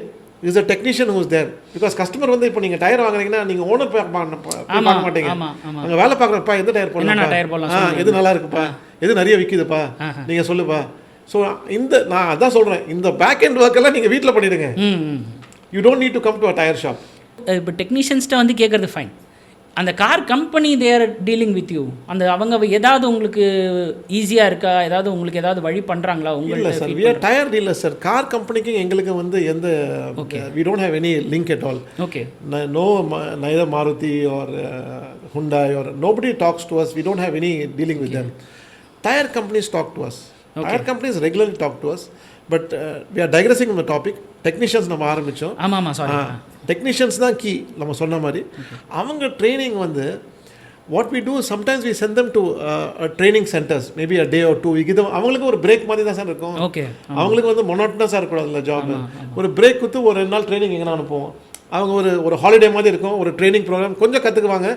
S1: is a technician who is there. Because customer வந்து இப்போ நீங்கள் டயர் வாங்குறீங்கன்னா நீங்கள் ஓனர் பார்க்க மாட்டீங்க. அங்கே வேலை பார்க்குறப்பா எந்த டயர் போடலாம், எது நல்லா இருக்குப்பா, எது நிறைய விற்கிதுப்பா, நீங்கள் சொல்லுப்பா. ஸோ நான் அதான் சொல்கிறேன், இந்த பேக் எண்ட் ஒர்க்கெல்லாம் நீங்கள் வீட்டில் பண்ணிடுங்க. You don't need to come to a tyre shop.
S2: இப்போ டெக்னீஷியன்ஸ்ட்ட வந்து கேட்குறது ஃபைன். அந்த car company their dealing with you. அவங்க ஏதாவது உங்களுக்கு ஈஸியாக இருக்கா, ஏதாவது உங்களுக்கு ஏதாவது வழி பண்ணுறாங்களா?
S1: இல்லை sir, we are tyre dealer sir. Car கம்பெனிக்கு எங்களுக்கு வந்து எந்த we don't have any link at all.
S2: Okay.
S1: No, neither Maruti or Hyundai or nobody talks to us. We don't have any dealing with them. Tire companies talk to us. Tire companies regularly talk to us. But we are digressing on the topic. Technicians நம்ம ஆரம்பித்தோம்.
S2: ஆமாம், sorry.
S1: Technicians தான் key. நம்ம சொன்ன மாதிரி அவங்க training வந்து what we do, sometimes we send them to training centres, maybe a day or 2 week. இது அவங்களுக்கு ஒரு பிரேக் மாதிரி தான் சார் இருக்கும்.
S2: ஓகே.
S1: அவங்களுக்கு வந்து மொனோட்டனஸாக இருக்கக்கூடாதுல்ல ஜாப். ஒரு பிரேக் கொடுத்து ஒரு 2 நாள் ட்ரைனிங் எங்கே அனுப்புவோம். அவங்க ஒரு ஹாலிடே மாதிரி இருக்கும், ஒரு ட்ரைனிங் ப்ரோக்ராம், கொஞ்சம் கற்றுக்குவாங்க,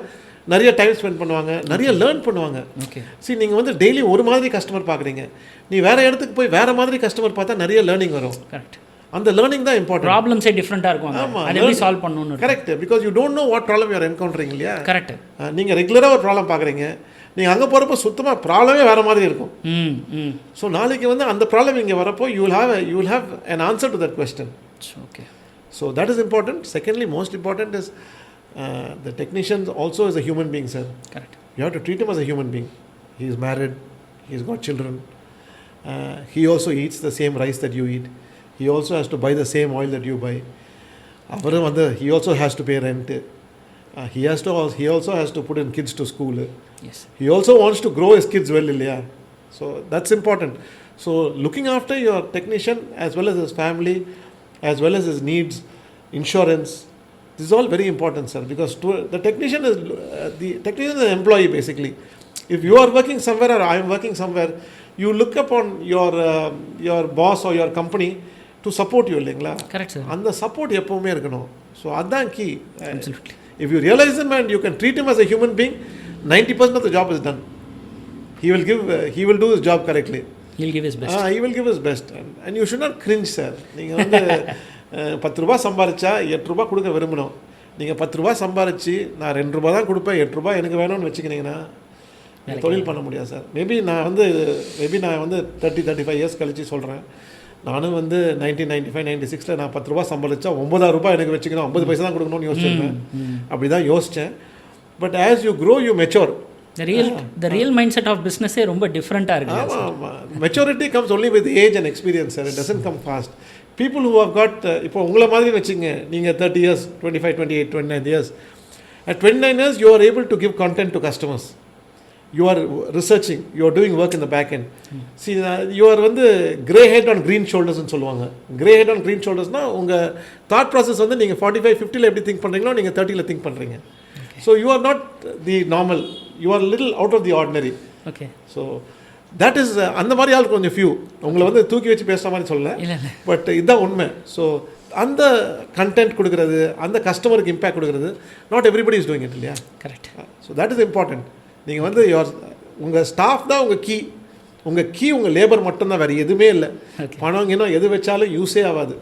S1: நிறைய டைம் ஸ்பெண்ட் பண்ணுவாங்க, நிறைய லேர்ன் பண்ணுவாங்க.
S2: ஓகே.
S1: சரி, நீங்கள் வந்து டெய்லி ஒரு மாதிரி கஸ்டமர் பார்க்குறீங்க, நீ வேறு இடத்துக்கு போய் வேறு மாதிரி கஸ்டமர் பார்த்தா நிறைய லேர்னிங் வரும்.
S2: கரெக்ட்.
S1: அந்த லேர்னிங் தான் இம்பார்ட்டன்ட்.
S2: ப்ராப்ளம்ஸே டிஃப்ரெண்ட்டாக இருக்கும்.
S1: ஆமாம்,
S2: அது எப்படி சால்வ் பண்ணணும்னு.
S1: Correct. Because you don't know what problem you are encountering இல்லையா.
S2: கரெக்ட்.
S1: நீங்கள் ரெகுலராக ஒரு ப்ராப்ளம் பார்க்குறீங்க, நீங்கள் அங்கே போகிறப்போ சுத்தமாக ப்ராப்ளமே வேறு மாதிரி இருக்கும். ஸோ நாளைக்கு வந்து அந்த ப்ராப்ளம் இங்கே வரப்போ you will have an answer to that question.
S2: Okay.
S1: So that is important. Secondly, most important is the technician also is a human being, sir.
S2: Correct.
S1: You have to treat him as a human being. He is married, he has got children, he also eats the same rice that you eat, he also has to buy the same oil that you buy. He also has to pay rent. He also has to put in kids to school.
S2: Yes.
S1: He also wants to grow his kids well, yeah. So that's important. So looking after your technician as well as his family, as well as his needs, insurance, this is all very important, sir, because the technician is an employee basically. If you are working somewhere or I am working somewhere, you look upon your boss or your company to support you, இல்லைங்களா.
S2: Correct sir.
S1: அந்த support எப்பவுமே இருக்கணும். So அதுதான் key.
S2: Absolutely.
S1: If you realize him and you can treat him as a human being, 90% of the job is done. He will do his job correctly.
S2: He'll give his best.
S1: He will give his best. And you should not cringe, sir. நீங்கள் வந்து 10 ரூபா சம்பாரிச்சா 8 ரூபா கொடுக்க விரும்பணும். நீங்கள் 10 ரூபா சம்பாரிச்சு நான் 2 ரூபா தான் கொடுப்பேன், 8 ரூபா எனக்கு வேணும்னு வச்சுக்கினீங்கன்னா தொழில் பண்ண முடியாது சார். மேபி நான் வந்து 30-35 இயர்ஸ் கழிச்சு சொல்கிறேன். நானும் வந்து 1995-96 நான் 10 ரூபா சம்பாதிச்சா 9 ரூபாய் எனக்கு வச்சுக்கணும், 50 பைசா தான் கொடுக்கணும்னு யோசிச்சிருப்பேன். அப்படி தான் யோசித்தேன். But as you grow you mature.
S2: The real mindset of business ரொம்ப டிஃப்ரெண்ட்டாக இருக்குது.
S1: ஆமாம். Maturity comes only with age and experience sir. It doesn't come fast. People who have got, இப்போ உங்களை மாதிரி வச்சுங்க, நீங்கள் 30 years, 25, 28, 29 years. At 29 years you are able to give content to customers. You are researching, you are doing work in the back end. See, you are வந்து grey head on green shoulders னு சொல்லுவாங்க. grey head on green shoulders னா உங்கள் thought process வந்து நீங்கள் 45-50ல எப்படி think பண்ணுறீங்களோ நீங்கள் 30ல திங்க் பண்ணுறீங்க. So you are not the normal, you are a little out of the ordinary.
S2: Okay.
S1: So that is அந்த மாதிரி ஆள் கொஞ்சம் ஃபியூ. உங்களை வந்து தூக்கி வச்சு பேசுகிற மாதிரி சொல்லலை, பட் இதுதான் உண்மை. ஸோ அந்த கண்டென்ட் கொடுக்குறது, அந்த கஸ்டமருக்கு இம்பேக்ட் கொடுக்குறது, not everybody is doing it இல்லையா.
S2: Correct.
S1: So that is important. நீங்கள் வந்து உங்கள் ஸ்டாஃப் தான் உங்கள் கீ, உங்கள் லேபர் மட்டும்தான், வேறு எதுவுமே இல்லை. பணம் இன்னும் எது வச்சாலும் யூஸே ஆகாது.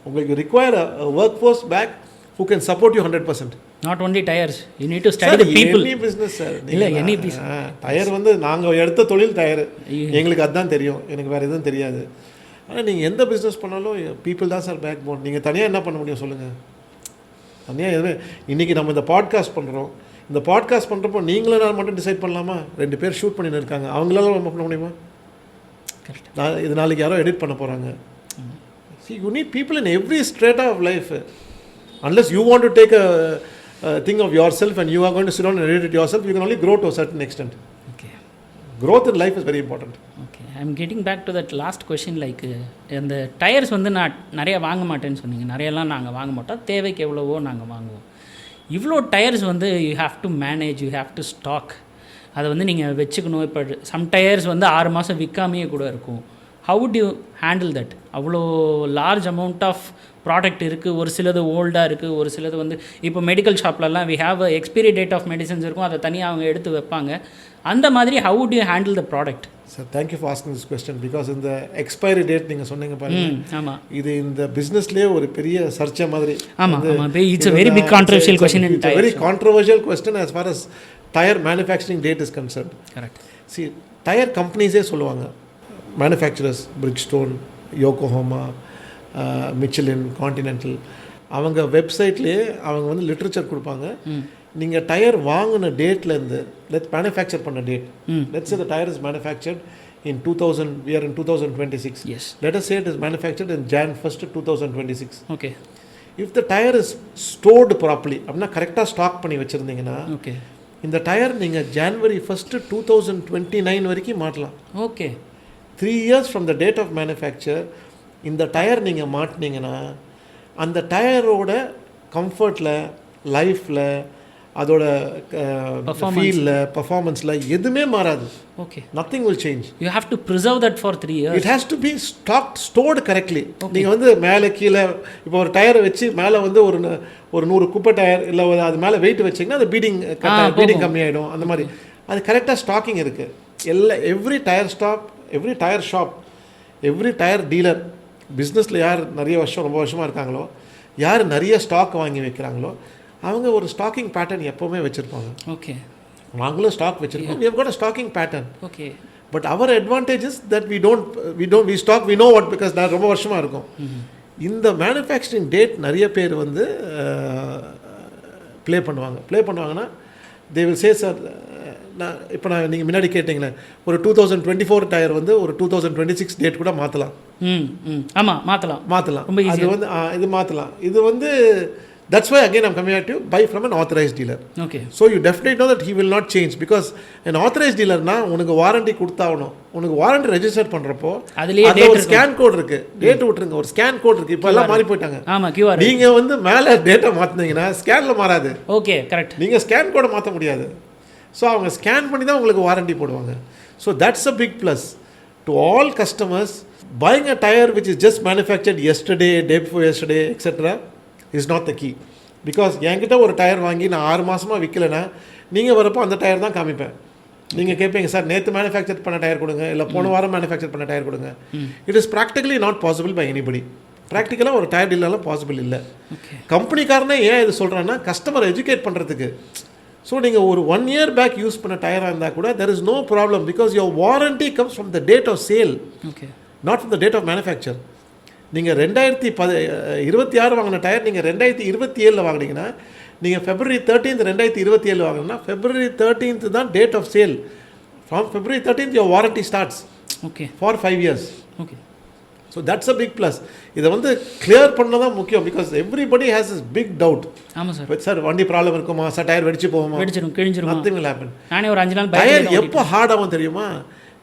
S1: உங்களுக்கு require work force back who can support you 100%.
S2: Not only tires, you need to study the people.
S1: Any business sir.
S2: இல்ல any business.
S1: டயர் வந்து நாங்கள் எடுத்த தொழில் டயர், எங்களுக்கு அதுதான் தெரியும், எனக்கு வேறு எதுவும் தெரியாது. ஆனால் நீங்கள் எந்த பிஸ்னஸ் பண்ணாலும் பீப்புள் தான் சார் பேக் போன். நீங்கள் தனியாக என்ன பண்ண முடியும் சொல்லுங்கள்? தனியாக எதுவுமே. இன்றைக்கி நம்ம இந்த பாட்காஸ்ட் பண்ணுறோம். இந்த பாட்காஸ்ட் பண்ணுறப்போ நீங்களும் நான் மட்டும் டிசைட் பண்ணலாமா? 2 பேர் ஷூட் பண்ணின்னு இருக்காங்க, அவங்களால நம்ம பண்ண முடியுமா?
S2: கரெக்ட்.
S1: இது நாளைக்கு யாரோ எடிட் பண்ண போகிறாங்க. See, you need people in every strata of life. Unless you want to take a thing of yourself and you are going to sit down and edit it yourself, you can only grow to a certain extent.
S2: Okay.
S1: Growth in life is very important.
S2: Okay. I'm getting back to that last question, like இந்த tyres வந்து நான் நிறைய வாங்க மாட்டேன்னு சொன்னீங்க. நிறையெல்லாம் நாங்கள் வாங்க மாட்டோம், தேவைக்கு எவ்வளவோ நாங்கள் வாங்குவோம். இவ்வளோ டயர்ஸ் வந்து you have to manage, you have to stock, அதை வந்து நீங்கள் வச்சுக்கணும். இப்போ சம் டயர்ஸ் வந்து 6 மாதம் விற்காமையே கூட இருக்கும். How would you handle that? அவ்வளோ லார்ஜ் அமௌண்ட் ஆஃப் ப்ராடக்ட் இருக்குது. ஒரு சிலது ஓல்டாக இருக்குது, ஒரு சிலது வந்து இப்போ மெடிக்கல் ஷாப்லலாம் we have expiry date of medicines இருக்கும், அதை தனியாக அவங்க எடுத்து வைப்பாங்க. அந்த மாதிரி how would you handle the product?
S1: Sir thank you for asking this question. Because இந்த எக்ஸ்பைரி டேட் நீங்கள் சொன்னீங்க பாருங்க,
S2: ஆமாம்,
S1: இது இந்த பிஸ்னஸ்லேயே ஒரு பெரிய சர்ச்சை மாதிரி.
S2: ஆமாம், it's a very big controversial question in tire.
S1: Very controversial question as far as tire manufacturing date is concerned.
S2: Correct.
S1: See, tire companies சொல்லுவாங்க, manufacturers, Bridgestone, Yokohama, Michelin, Continental, அவங்க வெப்சைட்லேயே அவங்க வந்து லிட்ரேச்சர் கொடுப்பாங்க. நீங்கள் டயர் வாங்கின டேட்லேருந்து மேனுஃபேக்சர் பண்ண date, let's say the tyre is manufactured in 2000, we are in 2026.
S2: Yes.
S1: Let us say it is manufactured in Jan 1st, 2026.
S2: Okay.
S1: If the tire is stored properly, அப்படின்னா கரெக்டாக stock பண்ணி வச்சுருந்தீங்கன்னா,
S2: okay,
S1: இந்த tyre நீங்கள் January 1st, 2029 வரைக்கும் மாட்டலாம்.
S2: Okay.
S1: 3 years from the date of manufacture இந்த tyre நீங்கள் மாட்டினீங்கன்னா அந்த டயரோட கம்ஃபர்ட்டில், லைஃப்பில், அதோட ஃபீலில், பர்ஃபார்மன்ஸில் எதுவுமே மாறாது.
S2: Okay,
S1: nothing will change.
S2: You have to preserve that for 3 years.
S1: It has to B stored correctly. நீங்கள் வந்து மேலே கீழே இப்போ ஒரு டயரை வச்சு மேலே வந்து ஒரு 100 குப்பை டயர் இல்லை அது மேலே வெயிட் வச்சிங்கன்னா அது பீடிங் கம்மியாயிடும். அந்த மாதிரி அது கரெக்டாக ஸ்டாக்கிங் இருக்குது. Every tyre shop, every tyre dealer பிஸ்னஸில் யார் நிறைய வருஷம் ரொம்ப வருஷமாக இருக்காங்களோ, யார் நிறைய ஸ்டாக் வாங்கி வைக்கிறாங்களோ, அவங்க ஒரு ஸ்டாக்கிங் பேட்டர்ன் எப்போவுமே வச்சுருப்பாங்க.
S2: ஓகே,
S1: நாங்களும் ஸ்டாக் வச்சுருக்கோம். we have got a stocking pattern.
S2: Okay.
S1: But our advantage is that we stock, we know what, because நான் ரொம்ப வருஷமாக இருக்கும். இந்த மேனுஃபேக்சரிங் டேட் நிறைய பேர் வந்து ப்ளே பண்ணுவாங்கன்னா they will say சார், நான் நீங்கள் முன்னாடி கேட்டிங்களே, ஒரு 2024 டயர் வந்து ஒரு 2026 டேட் கூட மாற்றலாம்.
S2: ஆமாம், மாற்றலாம்.
S1: அது வந்து இது மாற்றலாம். இது வந்து that's why again I'm coming at you, buy from an authorized dealer.
S2: Okay.
S1: So you definitely know that he will not change, because an authorized dealer na உனக்கு வாரண்டி கொடுத்தாவணும். உனக்கு வாரண்டி ரெஜிஸ்டர் பண்றப்போ அதுல ஒரு ஸ்கேன் கோட் இருக்கு. Date விட்டுருங்க, ஒரு scan code இருக்கு. இப்போ எல்லாம் மாறி போயிட்டாங்க.
S2: ஆமா, QR.
S1: நீங்க வந்து மேல டேட்டா மாத்துனீங்கன்னா ஸ்கேன்ல மாறாது.
S2: Okay, correct.
S1: நீங்க ஸ்கேன் கோட மாத்த முடியாது. ஸோ அவங்க ஸ்கேன் பண்ணி தான் உங்களுக்கு வாரண்டி போடுவாங்க. So that's a big plus to all customers. buying a tire which is just manufactured yesterday, day before yesterday, etc. is not the key. Because என்கிட்ட ஒரு டயர் வாங்கி நான் 6 மாதமாக விற்கலைன்னா நீங்கள் வரப்போ அந்த டயர் தான் காமிப்பேன். நீங்கள் கேட்பீங்க, சார் நேற்று மேனுஃபேக்சர் பண்ண டயர் கொடுங்க, இல்லை போன வாரம் மேனுஃபேக்சர் பண்ண டயர் கொடுங்க. It is practically not possible by anybody. ப்ராக்டிக்கலாக ஒரு டயர் டீலர்லாம் பாசிபிள் இல்லை. கம்பெனிக்காரனே ஏன் இது சொல்கிறேன்னா, கஸ்டமர் எஜுகேட் பண்ணுறதுக்கு. ஸோ நீங்கள் ஒரு 1 year பேக் யூஸ் பண்ண டயராக இருந்தால் கூட there is no problem, because your warranty comes from the date of sale, not from the date of manufacture. நீங்கள் 2026 வாங்கின டயர் நீங்கள் 2027 வாங்கினீங்கன்னா, நீங்கள் February 13th 2027 வாங்கினா February 13th தான் date of sale. From February 13th your warranty starts for 5 years. So that's a big plus. இதை வந்து clear பண்ணதான் முக்கியம், because everybody has is big doubt.
S2: ஆமாம் சார்.
S1: சார் வண்டி ப்ராப்ளம் இருக்குமா, சார் டயர் வெடிச்சு போகுமா,
S2: கிழிஞ்சிரும்,
S1: nothing will happen.
S2: நானே ஒரு 5 நாள்
S1: டயர் எப்போ ஹார்ட் ஆகும் தெரியுமா?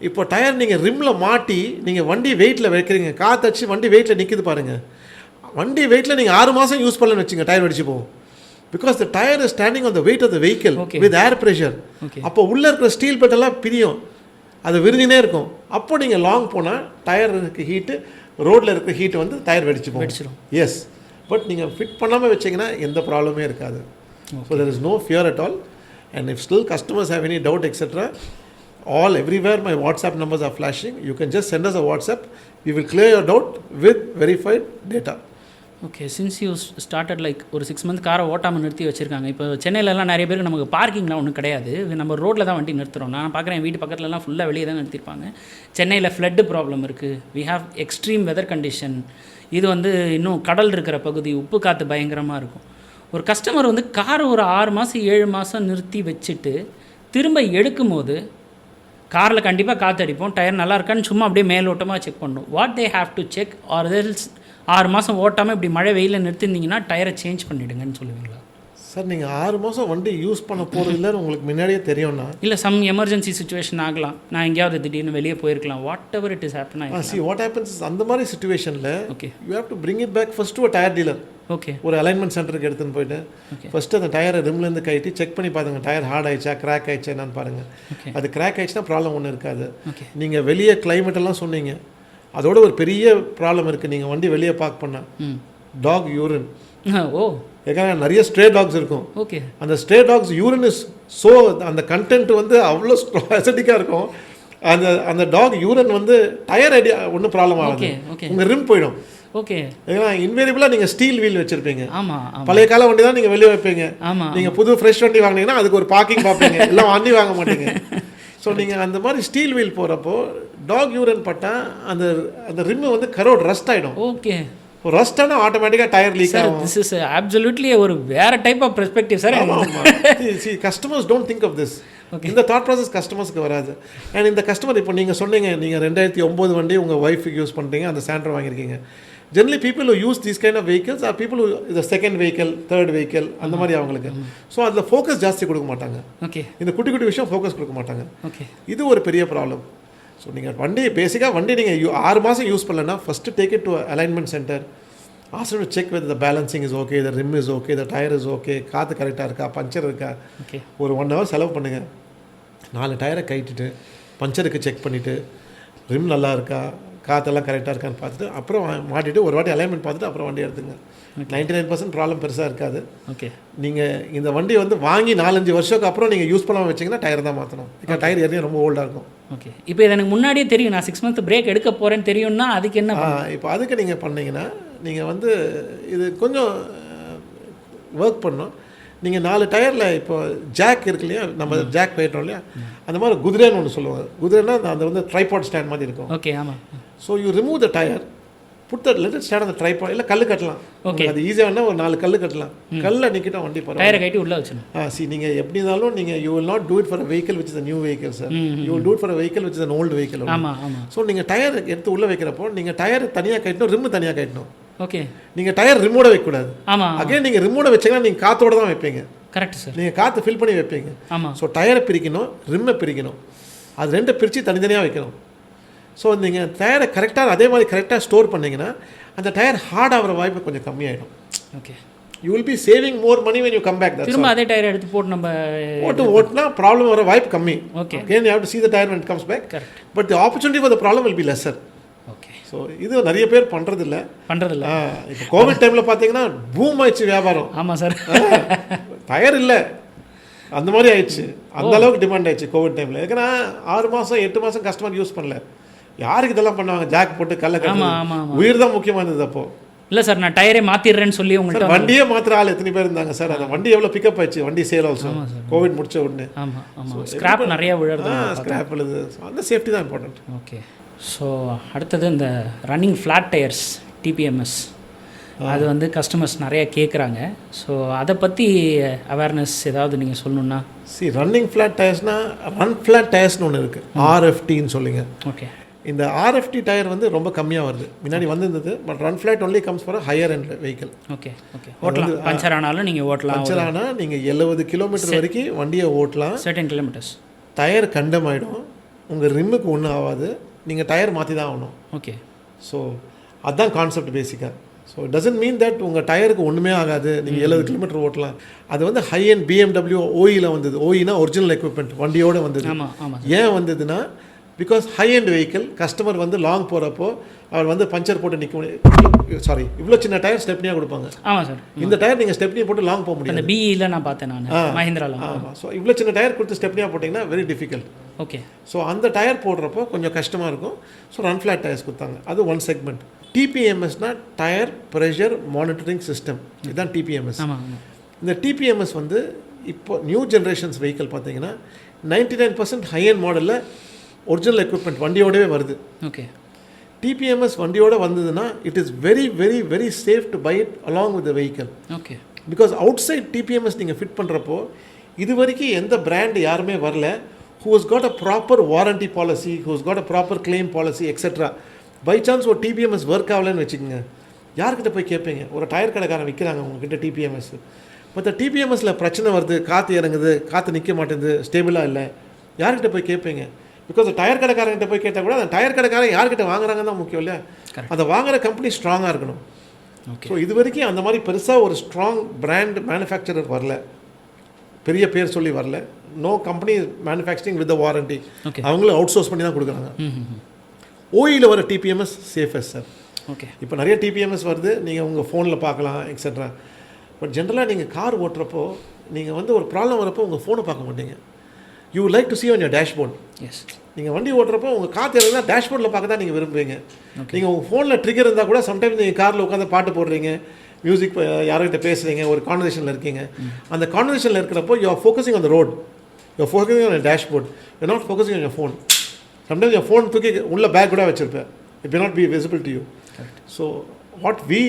S1: இப்போ டயர் நீங்கள் ரிம்மில் மாட்டி நீங்கள் வண்டி வெயிட்டில் வைக்கிறீங்க, காற்றடிச்சு வண்டி வெயிட்டில் நிற்கிது பாருங்கள். வண்டி வெயிட்டில் நீங்கள் 6 மாதம் யூஸ் பண்ணலன்னு வச்சுங்க, டயர் வெடிச்சு போகும். Because the tyre is standing on the weight of the vehicle with air pressure. அப்போ உள்ளே இருக்கிற ஸ்டீல் பெட்டெல்லாம் பிரியும், அது விரிஞ்சினே இருக்கும். அப்போ நீங்கள் லாங் போனால் டயர் இருக்க ஹீட்டு, ரோட்டில் இருக்கிற ஹீட் வந்து டயர் வெடிச்சிடும். எஸ், பட் நீங்கள் ஃபிட் பண்ணாமல் வச்சிங்கன்னா எந்த ப்ராப்ளமே இருக்காது. So there is no fear at all. And if still customers have any doubt etcetera, everywhere my WhatsApp numbers are flashing. You can just send us a WhatsApp. We will clear your doubt with verified data.
S2: Okay, since you started like ஒரு 6 month காரை ஓட்டாமல் நிறுத்தி வச்சுருக்காங்க. இப்போ சென்னையிலலாம் நிறைய பேருக்கு நமக்கு பார்க்கிங்லாம் ஒன்றும் கிடையாது, நம்ம ரோட்டில் தான் வண்டி நிறுத்துகிறோம். நான் பார்க்குறேன் என் வீட்டு பக்கத்துலலாம் ஃபுல்லாக வெளியே தான் நிறுத்திருப்பாங்க. சென்னையில் ஃப்ளட்டு ப்ராப்ளம் இருக்குது, we have extreme weather condition. இது வந்து இன்னும் கடல் இருக்கிற பகுதி, உப்பு காற்று பயங்கரமாக இருக்கும். ஒரு கஸ்டமர் வந்து காரை ஒரு 6 மாதம் 7 மாதம் நிறுத்தி வச்சுட்டு திரும்ப எடுக்கும் போது காரில் கண்டிப்பாக காற்று அடிப்போம், டயர் நல்லா இருக்கான்னு சும்மா அப்படியே மேலோட்டமாக செக் பண்ணணும். What they have to check, or else 6 மாதம் ஓட்டாமல் இப்படி மழை வெயிலில் நிறுத்திருந்தீங்கன்னா டயரை சேஞ்ச் பண்ணிவிடுங்கன்னு சொல்லுவீங்களா?
S1: சார் நீங்கள் 6 மாதம் வண்டி யூஸ் பண்ண போகிறது இல்லைன்னு உங்களுக்கு முன்னாடியே தெரியும்னா,
S2: இல்லை சம் எமர்ஜென்சி சுச்சுவேஷன் ஆகலாம், நான் எங்கேயாவது திடீர்னு வெளியே போயிருக்கலாம், whatever it is happen.
S1: What happens அந்த மாதிரி சுச்சுவேஷனில் you have to bring it back first to a tyre dealer.
S2: Okay,
S1: ஒரு அலைன்மெண்ட் சென்டருக்கு எடுத்துன்னு போயிட்டு ஃபஸ்ட்டு அந்த டயரை ரிம்லேருந்து கைட்டி செக் பண்ணி பாருங்க, டயர் ஹார்ட் ஆயிடுச்சா, கிராக் ஆயிடுச்சா என்னன்னு பாருங்கள். அது கிராக் ஆயிடுச்சுன்னா ப்ராப்ளம் ஒன்றும் இருக்காது. நீங்கள் வெளியே கிளைமேட்டெல்லாம் சொன்னீங்க, அதோட ஒரு பெரிய ப்ராப்ளம் இருக்குது. நீங்கள் வண்டி வெளியே பார்க் பண்ண டாக் யூரின், ஏன்னா நிறைய ஸ்ட்ரே டாக்ஸ் இருக்கும்.
S2: ஓகே,
S1: அந்த stray dogs urine is so, அந்த கண்டென்ட் வந்து அவ்வளோ அசிட்டிக்காக இருக்கும். அந்த டாக் யூரின் வந்து டயர் ஐடியா ஒன்றும் ப்ராப்ளம் ஆகாது, உங்கள் ரிம் போயிடும்.
S2: ஓகே,
S1: ஏன்னா இன்வேரியபிளாக நீங்கள் ஸ்டீல் வீல் வச்சுருப்பீங்க.
S2: ஆமாம்,
S1: பழைய கால வண்டி தான் நீங்கள் வெளியே வைப்பீங்க.
S2: ஆமாம்,
S1: நீங்கள் புது ஃப்ரெஷ் வண்டி வாங்கினீங்கன்னா அதுக்கு ஒரு பார்க்கிங் பார்ப்பீங்க, எல்லாம் வண்டி வாங்க மாட்டீங்க. ஸோ நீங்கள் அந்த மாதிரி ஸ்டீல் வீல் போகிறப்போ டாக் யூரின் பட்டால் அந்த ரிம்மு வந்து கரோட் ரஸ்ட் ஆகிடும்.
S2: ஓகே,
S1: ரஸ்டானா ஆட்டோமேட்டிக்காக டயர் லீக் ஆகும்.
S2: திஸ் இஸ் அப்சல்யூட்லி ஒரு வேற type of perspective sir.
S1: Customers don't think of this. இந்த தாட் ப்ராசஸ் கஸ்டமர்ஸ்க்கு வராது. அண்ட் இந்த கஸ்டமர் இப்போ நீங்கள் சொன்னீங்க, நீங்கள் 2009 வண்டி உங்கள் ஒய்ஃபுக்கு யூஸ் பண்ணுறீங்க, அந்த சாண்ட்ரோ வாங்கியிருக்கீங்க. Generally people who use these kind of vehicles are people who the second vehicle, third vehicle அந்த மாதிரி அவங்களுக்கு. ஸோ அதில் ஃபோக்கஸ் ஜாஸ்தி கொடுக்க மாட்டாங்க.
S2: ஓகே,
S1: இந்த குட்டி குட்டி விஷயம் ஃபோக்கஸ் கொடுக்க மாட்டாங்க.
S2: ஓகே, இது
S1: ஒரு பெரிய ப்ராப்ளம். ஸோ நீங்கள் வண்டி பேசிக்காக வண்டி நீங்கள் 6 மாதம் யூஸ் பண்ணலன்னா first take it to alignment centre. Ask to check with the balancing is okay, the rim is okay, the tyre is okay, காற்று கரெக்டாக இருக்கா, பஞ்சர் இருக்கா.
S2: ஓகே,
S1: ஒரு 1 hour செலவு பண்ணுங்கள். 4 டயரை கைட்டிட்டு பஞ்சருக்கு செக் பண்ணிவிட்டு ரிம் நல்லா இருக்கா, காற்றெல்லாம் கரெக்டாக இருக்கான்னு பார்த்துட்டு அப்புறம் மாட்டிட்டு ஒரு வாட்டி அலைன்மெண்ட் பார்த்துட்டு அப்புறம் வண்டி எடுத்துங்க. 99% ப்ராப்ளம் பெருசாக இருக்காது.
S2: ஓகே,
S1: நீங்கள் இந்த வண்டி வந்து வாங்கி 4-5 வருஷத்துக்கு அப்புறம் நீங்கள் யூஸ் பண்ணாமல் வச்சிங்கன்னா டயர் தான் மாற்றணும். டயர் ஏற்கனவே ரொம்ப ஓல்டாக இருக்கும்.
S2: ஓகே. இப்போ இது எனக்கு முன்னாடியே தெரியும், நான் 6 மந்த் பிரேக் எடுக்க போகிறேன்னு தெரியும்னா அதுக்கு என்ன?
S1: இப்போ அதுக்கு நீங்கள் பண்ணீங்கன்னா நீங்கள் வந்து இது கொஞ்சம் ஒர்க் பண்ணணும். நீங்கள் 4 டயரில் இப்போ ஜாக் இருக்கு இல்லையா, நம்ம ஜாக் போயிட்டோம் இல்லையா, அந்த மாதிரி குதிரைன்னு ஒன்று சொல்லுவாங்க. குதிரைன்னா அந்த வந்து ட்ரைபாட் ஸ்டாண்ட் மாதிரி இருக்கும்.
S2: ஓகே, ஆமாம்.
S1: So you remove the tyre, put the let it stand அந்த ட்ரைபாட், இல்லை கல் கட்டலாம்.
S2: ஓகே,
S1: அது ஈஸியாக வேணால் ஒரு 4 கல் கட்டலாம். கல்லை நிற்கிட்ட வண்டி போகிறோம்,
S2: டயரை கட்டி உள்ளே வச்சுணும்.
S1: நீங்கள் எப்படி இருந்தாலும் நீங்கள் you will not do it for a vehicle which is a new vehicle sir. You will do it for a vehicle which is an old vehicle.
S2: ஆமாம் ஆமாம்.
S1: ஸோ நீங்கள் டயர் எடுத்து உள்ளே வைக்கிறப்போ நீங்கள் டயர் தனியாக கட்டணும், ரிம்மு தனியாக கட்டணும்.
S2: ஓகே.
S1: நீங்கள் டயர் ரிமோட வைக்கக்கூடாது.
S2: ஆமாம்.
S1: அகைன் நீங்கள் ரிமோட வச்சிங்கன்னா நீங்கள் காற்றோட தான் வைப்பீங்க.
S2: Correct sir.
S1: நீங்கள் காற்று ஃபில் பண்ணி வைப்பீங்க.
S2: ஆமாம்.
S1: ஸோ டயரை பிரிக்கணும், ரிம்மை பிரிக்கணும், அது 2 பிரித்து தனித்தனியாக வைக்கணும். ஸோ நீங்கள் டயரை கரெக்டாக அதே மாதிரி கரெக்டாக ஸ்டோர் பண்ணிங்கன்னா அந்த டயர் ஹார்ட் ஆகிற வாய்ப்பு கொஞ்சம் கம்மியாயிடும்.
S2: Okay.
S1: You will be saving more money when you come back.
S2: திரும்ப அதே டயர் எடுத்து போட்டு நம்ம
S1: ஓட்டினா ப்ராப்ளம் வர வாய்ப்பு கம்மி.
S2: Okay.
S1: Again you have to see the tire when it comes back.
S2: Correct.
S1: But the opportunity for the problem will be lesser.
S2: Okay.
S1: So இது நிறைய பேர் பண்ணுறதில்ல. இப்போ கோவிட் டைமில் பார்த்தீங்கன்னா பூம் ஆயிடுச்சு வியாபாரம்.
S2: ஆமாம் சார்.
S1: டயர் இல்லை அந்த மாதிரி ஆயிடுச்சு, அந்த அளவுக்கு டிமாண்ட் ஆயிடுச்சு கோவிட் டைமில். ஏன்னா 6 மாதம் 8 மாதம் கஸ்டமர் யூஸ் பண்ணல. யாருக்கு இதெல்லாம் பண்ணுவாங்க? ஜாக் போட்டு கல்ல கட்டி, உயிர் தான் முக்கியமாக இருந்தது அப்போ.
S2: இல்லை சார், நான் டயரே மாற்றிடுறேன்னு சொல்லி உங்கள்கிட்ட
S1: வண்டியே மாத்திர ஆள் எத்தனை பேர் இருந்தாங்க சார்? அந்த வண்டி எவ்வளோ பிக்கப் ஆயிடுச்சு, வண்டி சேல் ஆல்சோ கோவிட் முடிச்ச உடனே.
S2: ஆமாம் ஆமாம். ஸ்கிராப் நிறைய விழுறது.
S1: ஸ்கிராப் விழுது. அந்த சேஃப்டி தான் இம்பார்ட்டன்ட்.
S2: ஓகே. ஸோ அடுத்தது இந்த ரன்னிங் ஃப்ளாட் டயர்ஸ் டிபிஎம்எஸ், அது வந்து கஸ்டமர்ஸ் நிறைய கேட்குறாங்க. ஸோ அதை பற்றி அவேர்னஸ் ஏதாவது நீங்கள் சொல்லணுன்னா?
S1: ரன்னிங் ஃப்ளாட் டயர்ஸ்னால் ரன் ஃப்ளாட் டயர்ஸ்னு ஒன்று இருக்குது, ஆர்எஃப்டின்னு சொல்லுங்க.
S2: ஓகே.
S1: இந்த ஆர்எஃப்டி டயர் வந்து ரொம்ப கம்மியாக வருது, முன்னாடி வந்திருந்தது. But run flat only comes for higher end vehicle.
S2: Okay okay. ஓட்டலாம், பஞ்சர் ஆனாலும் நீங்கள் ஓட்டலாம்.
S1: பஞ்சர் ஆனால் நீங்கள் 70 கிலோமீட்டர் வரைக்கும் வண்டியை ஓட்டலாம்.
S2: Certain kilometres.
S1: டயர் கண்டம் ஆகிடும், உங்கள் ரிம்முக்கு ஒன்றும் ஆகாது, நீங்கள் டயர் மாற்றி தான் ஆகணும்.
S2: ஓகே.
S1: ஸோ அதுதான் கான்செப்ட் பேசிக்காக. So it doesn't mean that உங்கள் டயருக்கு ஒன்றுமே ஆகாது, நீங்கள் 70 கிலோமீட்டர் ஓட்டலாம். அது வந்து ஹை அண்ட் BMW ஓஇயில் வந்தது. ஓஇனா ஒரிஜினல் எக்யூப்மெண்ட் வண்டியோடு வந்தது. ஏன் வந்ததுன்னா because high and vehicle customer வந்து லாங் போகிறப்போ அவர் வந்து பஞ்சர் போட்டு நிற்க முடியும். சாரி, இவ்வளோ சின்ன டயர் ஸ்டெப்னியாக கொடுப்பாங்க.
S2: ஆமாம் சார். இந்த
S1: டயர் நீங்கள் ஸ்டெப்னியாக போட்டு லாங் போக முடியும்.
S2: அந்த பிஇல நான் பார்த்தேன், நான் மஹிந்திராவில்.
S1: ஆமாம். ஸோ இவ்வளோ சின்ன டயர் கொடுத்து ஸ்டெப்னியாக போட்டிங்கன்னா வெரி டிஃபிகல்ட்.
S2: ஓகே.
S1: ஸோ அந்த டயர் போடுறப்போ கொஞ்சம் கஷ்டமாக இருக்கும். ஸோ ரன் ஃப்ளாட் டயர்ஸ் கொடுத்தாங்க. அது ஒன் செக்மெண்ட். டிபிஎம்எஸ்னால் டயர் ப்ரெஷர் மானிட்டரிங் சிஸ்டம், இதுதான் டிபிஎம்எஸ். இந்த டிபிஎம்எஸ் வந்து இப்போ நியூ ஜென்ரேஷன்ஸ் வெஹிக்கிள் பார்த்தீங்கன்னா 99% ஹை அண்ட் மாடலில் ஒரிஜினல் எக்யூப்மெண்ட் வண்டியோடவே வருது.
S2: ஓகே.
S1: டிபிஎம்எஸ் வண்டியோட வந்ததுன்னா it is very very very safe to buy it along with the vehicle.
S2: Okay. Because
S1: outside TPMS நீங்கள் ஃபிட் பண்ணுறப்போ இது வரைக்கும் எந்த பிராண்ட் யாருமே வரல who has got a proper warranty policy, who has got a proper claim policy, etc. By chance ஒரு TPMS work ஆகலன்னு வச்சுக்கோங்க, யார்கிட்ட போய் கேட்பீங்க? ஒரு டயர் கடைக்காரன் விற்கிறாங்க உங்ககிட்ட டிபிஎம்எஸ். மற்ற டிபிஎம்எஸில் பிரச்சனை வருது, காற்று இறங்குது, காற்று நிற்க மாட்டேங்குது, ஸ்டேபிளாக இல்லை, யார்கிட்ட போய் கேட்பீங்க? பிகாஸ் டயர் கடைக்காரங்கிட்ட போய் கேட்டால் கூட அந்த டயர் கடைக்காரன் யார்கிட்ட வாங்குறாங்க தான் முக்கியம் இல்லையா? அதை வாங்குகிற கம்பெனி ஸ்ட்ராங்காக இருக்கணும். ஸோ இது வரைக்கும் அந்த மாதிரி பெருசாக ஒரு ஸ்ட்ராங் பிராண்ட் மேனுஃபேக்சரர் வரல, பெரிய பேர் சொல்லி வரல. No company manufacturing with warranty, அவங்களும் அவுட் சோர்ஸ் பண்ணி தான் கொடுக்குறாங்க. ஓஇயில் வர டிபிஎம்எஸ் சேஃபஸ்ட் சார்.
S2: ஓகே.
S1: இப்போ நிறைய டிபிஎம்எஸ் வருது, நீங்கள் உங்கள் ஃபோனில் பார்க்கலாம் எக்ஸட்ரா. பட் ஜென்ரலாக நீங்கள் கார் ஓட்டுறப்போ நீங்கள் வந்து ஒரு ப்ராப்ளம் வரப்போ உங்கள் ஃபோனை பார்க்க மாட்டீங்க. You like to see on your dashboard.
S2: Yes.
S1: நீங்கள் வண்டி ஓட்டுறப்போ உங்கள் காற்று இருந்தால் டேஷ்போர்டில் பார்க்க தான் நீங்கள் விரும்புவீங்க. நீங்கள் உங்கள் ஃபோனில் ட்ரிகர் இருந்தால் கூட சம்டைம்ஸ் நீங்கள் காரில் உட்காந்து பாட்டு போடுறீங்க, மியூசிக் யார்கிட்ட பேசுகிறீங்க, ஒரு கான்வர்சேஷனில் இருக்கீங்க. அந்த கான்வர்சேஷனில் இருக்கிறப்போ you are focusing on the road, you are focusing on dashboard, you not focusing on your phone. Sometimes your phone தூக்கி உள்ள பேக் கூட வச்சுருப்பேன், it may not be visible to you. So what we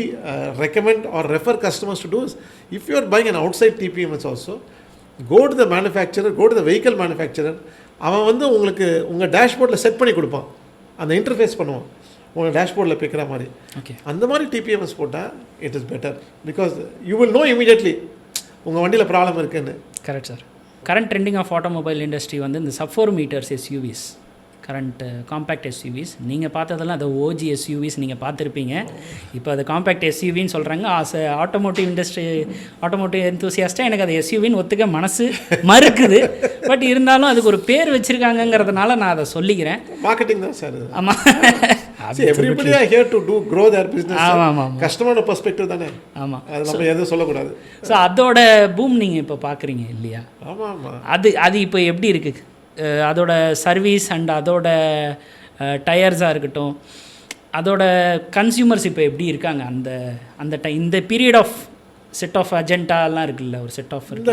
S1: recommend or refer customers to do is, if you are buying an outside TPMS also, go to the manufacturer, go to the vehicle manufacturer. அவன் வந்து உங்களுக்கு உங்கள் டேஷ்போர்டில் set பண்ணி கொடுப்பான், அந்த interface பண்ணுவான் உங்கள் டேஷ்போர்டில் பிக்கிற மாதிரி.
S2: ஓகே. அந்த
S1: மாதிரி டிபிஎம்எஸ் போட்டால் it is better, because you will know immediately உங்கள் வண்டியில் ப்ராப்ளம் இருக்குன்னு.
S2: Correct sir. Current trending of automobile industry வந்து இந்த sub 4 metres SUVs, current compact SUVs. நீங்கள் பார்த்ததெல்லாம் அது ஓஜி எஸ்யூவிஸ் நீங்கள் பார்த்துருப்பீங்க. இப்போ அது காம்பேக்ட் எஸ்யூவின்னு சொல்கிறாங்க. ஆட்டோமோட்டிவ் இண்டஸ்ட்ரி, ஆட்டோமோட்டிவ் எந்தூசியாஸ்ட்டாக எனக்கு அது எஸ்யூவின்னு ஒத்துக்க மனசு மறுக்குது. பட் இருந்தாலும் அதுக்கு ஒரு பேர் வச்சுருக்காங்கங்கிறதுனால நான் அதை சொல்லிக்கிறேன்.
S1: மார்க்கெட்டிங் தான் சார்.
S2: ஆமாம்.
S1: everybody are here to do grow their business.
S2: ஆமாம்.
S1: கஸ்டமரோட பெர்ஸ்பெக்டிவ் தானே.
S2: ஆமாம்.
S1: அது நம்ம எதுவும் சொல்லக்கூடாது.
S2: ஸோ அதோட பூம் நீங்கள் இப்போ பார்க்குறீங்க இல்லையா?
S1: ஆமாம் ஆமாம்.
S2: அது இப்போ எப்படி இருக்குது? அதோட சர்வீஸ் அண்ட் அதோட டயர்ஸாக இருக்கட்டும், அதோட கன்சியூமர்ஸ் இப்போ எப்படி இருக்காங்க அந்த அந்த இந்த பீரியட் ஆஃப் செட் ஆஃப் அஜெண்டாலாம் இருக்குல்ல, ஒரு செட் ஆஃப்
S1: இந்த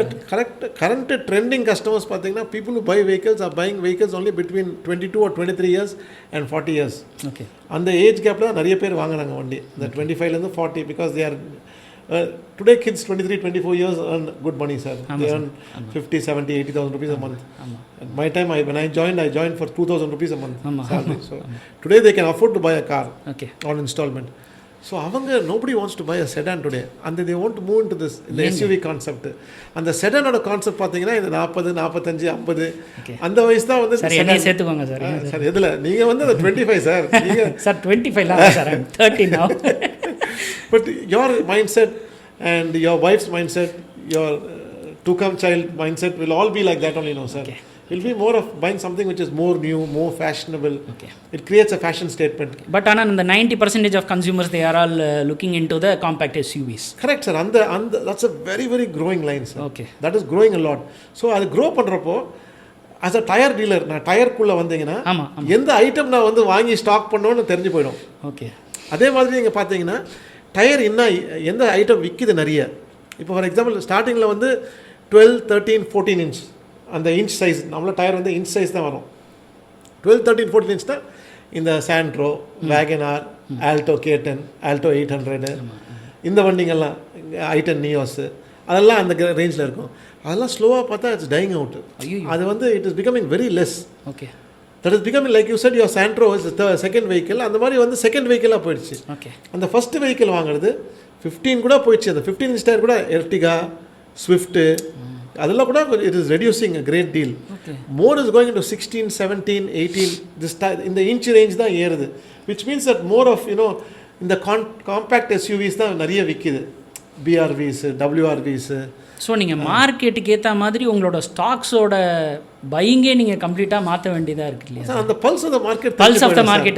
S1: கரண்ட் ட்ரெண்டிங் கஸ்டமர்ஸ் பார்த்தீங்கன்னா people who buy vehicles are buying vehicles only between 22 or 23 years and 40 years.
S2: Okay,
S1: அந்த ஏஜ் கேப்பில் நிறைய பேர் வாங்குறாங்க வண்டி, இந்த 25லேருந்து 40, because they are today kids 23 24 years earn good money, sir. They earn 50 70 80,000 rupees a month. At my time, when I joined for 2,000 rupees a month salary. So today they can afford to buy a car on installment. So nobody wants to buy a sedan today, and they want to move into this the SUV concept. And the sedan oda concept பாத்தீங்கன்னா இந்த 40 45 50 அந்த வயசு தான் வந்து
S2: sir என்னைய சேர்த்துக்கோங்க sir.
S1: Sir எதுல நீங்க வந்து 25 சார், நீங்க
S2: சார் 25 ல sir, I'm 30 now.
S1: But your mindset and your wife's mindset, your to-come child mindset will all be like that only, no, sir. It will be more of buying something which is more new, more fashionable. It creates a fashion statement.
S2: But ஆனால் இந்த 90% of consumers, they are all looking into the compact SUVs.
S1: Correct, sir. That's a very, very growing line, sir.
S2: Okay.
S1: That is growing a lot. So அது grow பண்ணுறப்போ as a tire dealer, நான் டயருக்குள்ளே வந்தீங்கன்னா எந்த item நான் வந்து வாங்கி stock பண்ணோன்னு தெரிஞ்சு போயிடும்.
S2: ஓகே,
S1: அதே மாதிரி நீங்கள் பார்த்தீங்கன்னா டயர் எந்த ஐட்டம் விற்கிது நிறைய. இப்போ ஃபார் எக்ஸாம்பிள் ஸ்டார்டிங்கில் வந்து 12 13 14 இன்ச் அந்த இன்ச் சைஸ், நம்மள டயர் வந்து இன்ச் சைஸ் தான் வரும். 12 13 14 இன்ச் தான் இந்த Santro, Wagon R, Alto K10, Alto 800, இந்த வண்டிங்கெல்லாம் i10 நியோஸ், அதெல்லாம் அந்த ரேஞ்சில் இருக்கும். அதெல்லாம் ஸ்லோவாக பார்த்தா இட்ஸ் டைங் அவுட். அது வந்து it is becoming very less.
S2: Okay,
S1: that is becoming like you said your Santro is second vehicle. அந்த மாதிரி வந்து செகண்ட் வெஹிக்கிளாக போயிடுச்சு.
S2: ஓகே,
S1: அந்த ஃபர்ஸ்ட் வெஹிக்கிள் வாங்குறது 15 கூட போயிடுச்சு. அந்த 15 இன்ச் டயர் கூட எர்டிகா, ஸ்விஃப்ட்டு, அதெல்லாம் கூட it is reducing a great deal. More is going to 16 17 18 this இந்த இன்ச் ரேஞ்ச் தான் ஏறுது. Which means that more of இந்த காம்பேக்ட் எஸ்யூவிஸ் தான் நிறைய விற்கிது, பிஆர்விஸ், டபிள்யூஆர்விஸ்.
S2: ஸோ நீங்கள் மார்க்கெட்டுக்கு ஏற்ற மாதிரி உங்களோட ஸ்டாக்ஸோட பையிங்கே நீங்கள் கம்ப்ளீட்டாக மாற்ற வேண்டியதாக இருக்கு இல்லையா?
S1: அந்த pulse of the market,
S2: pulse of the market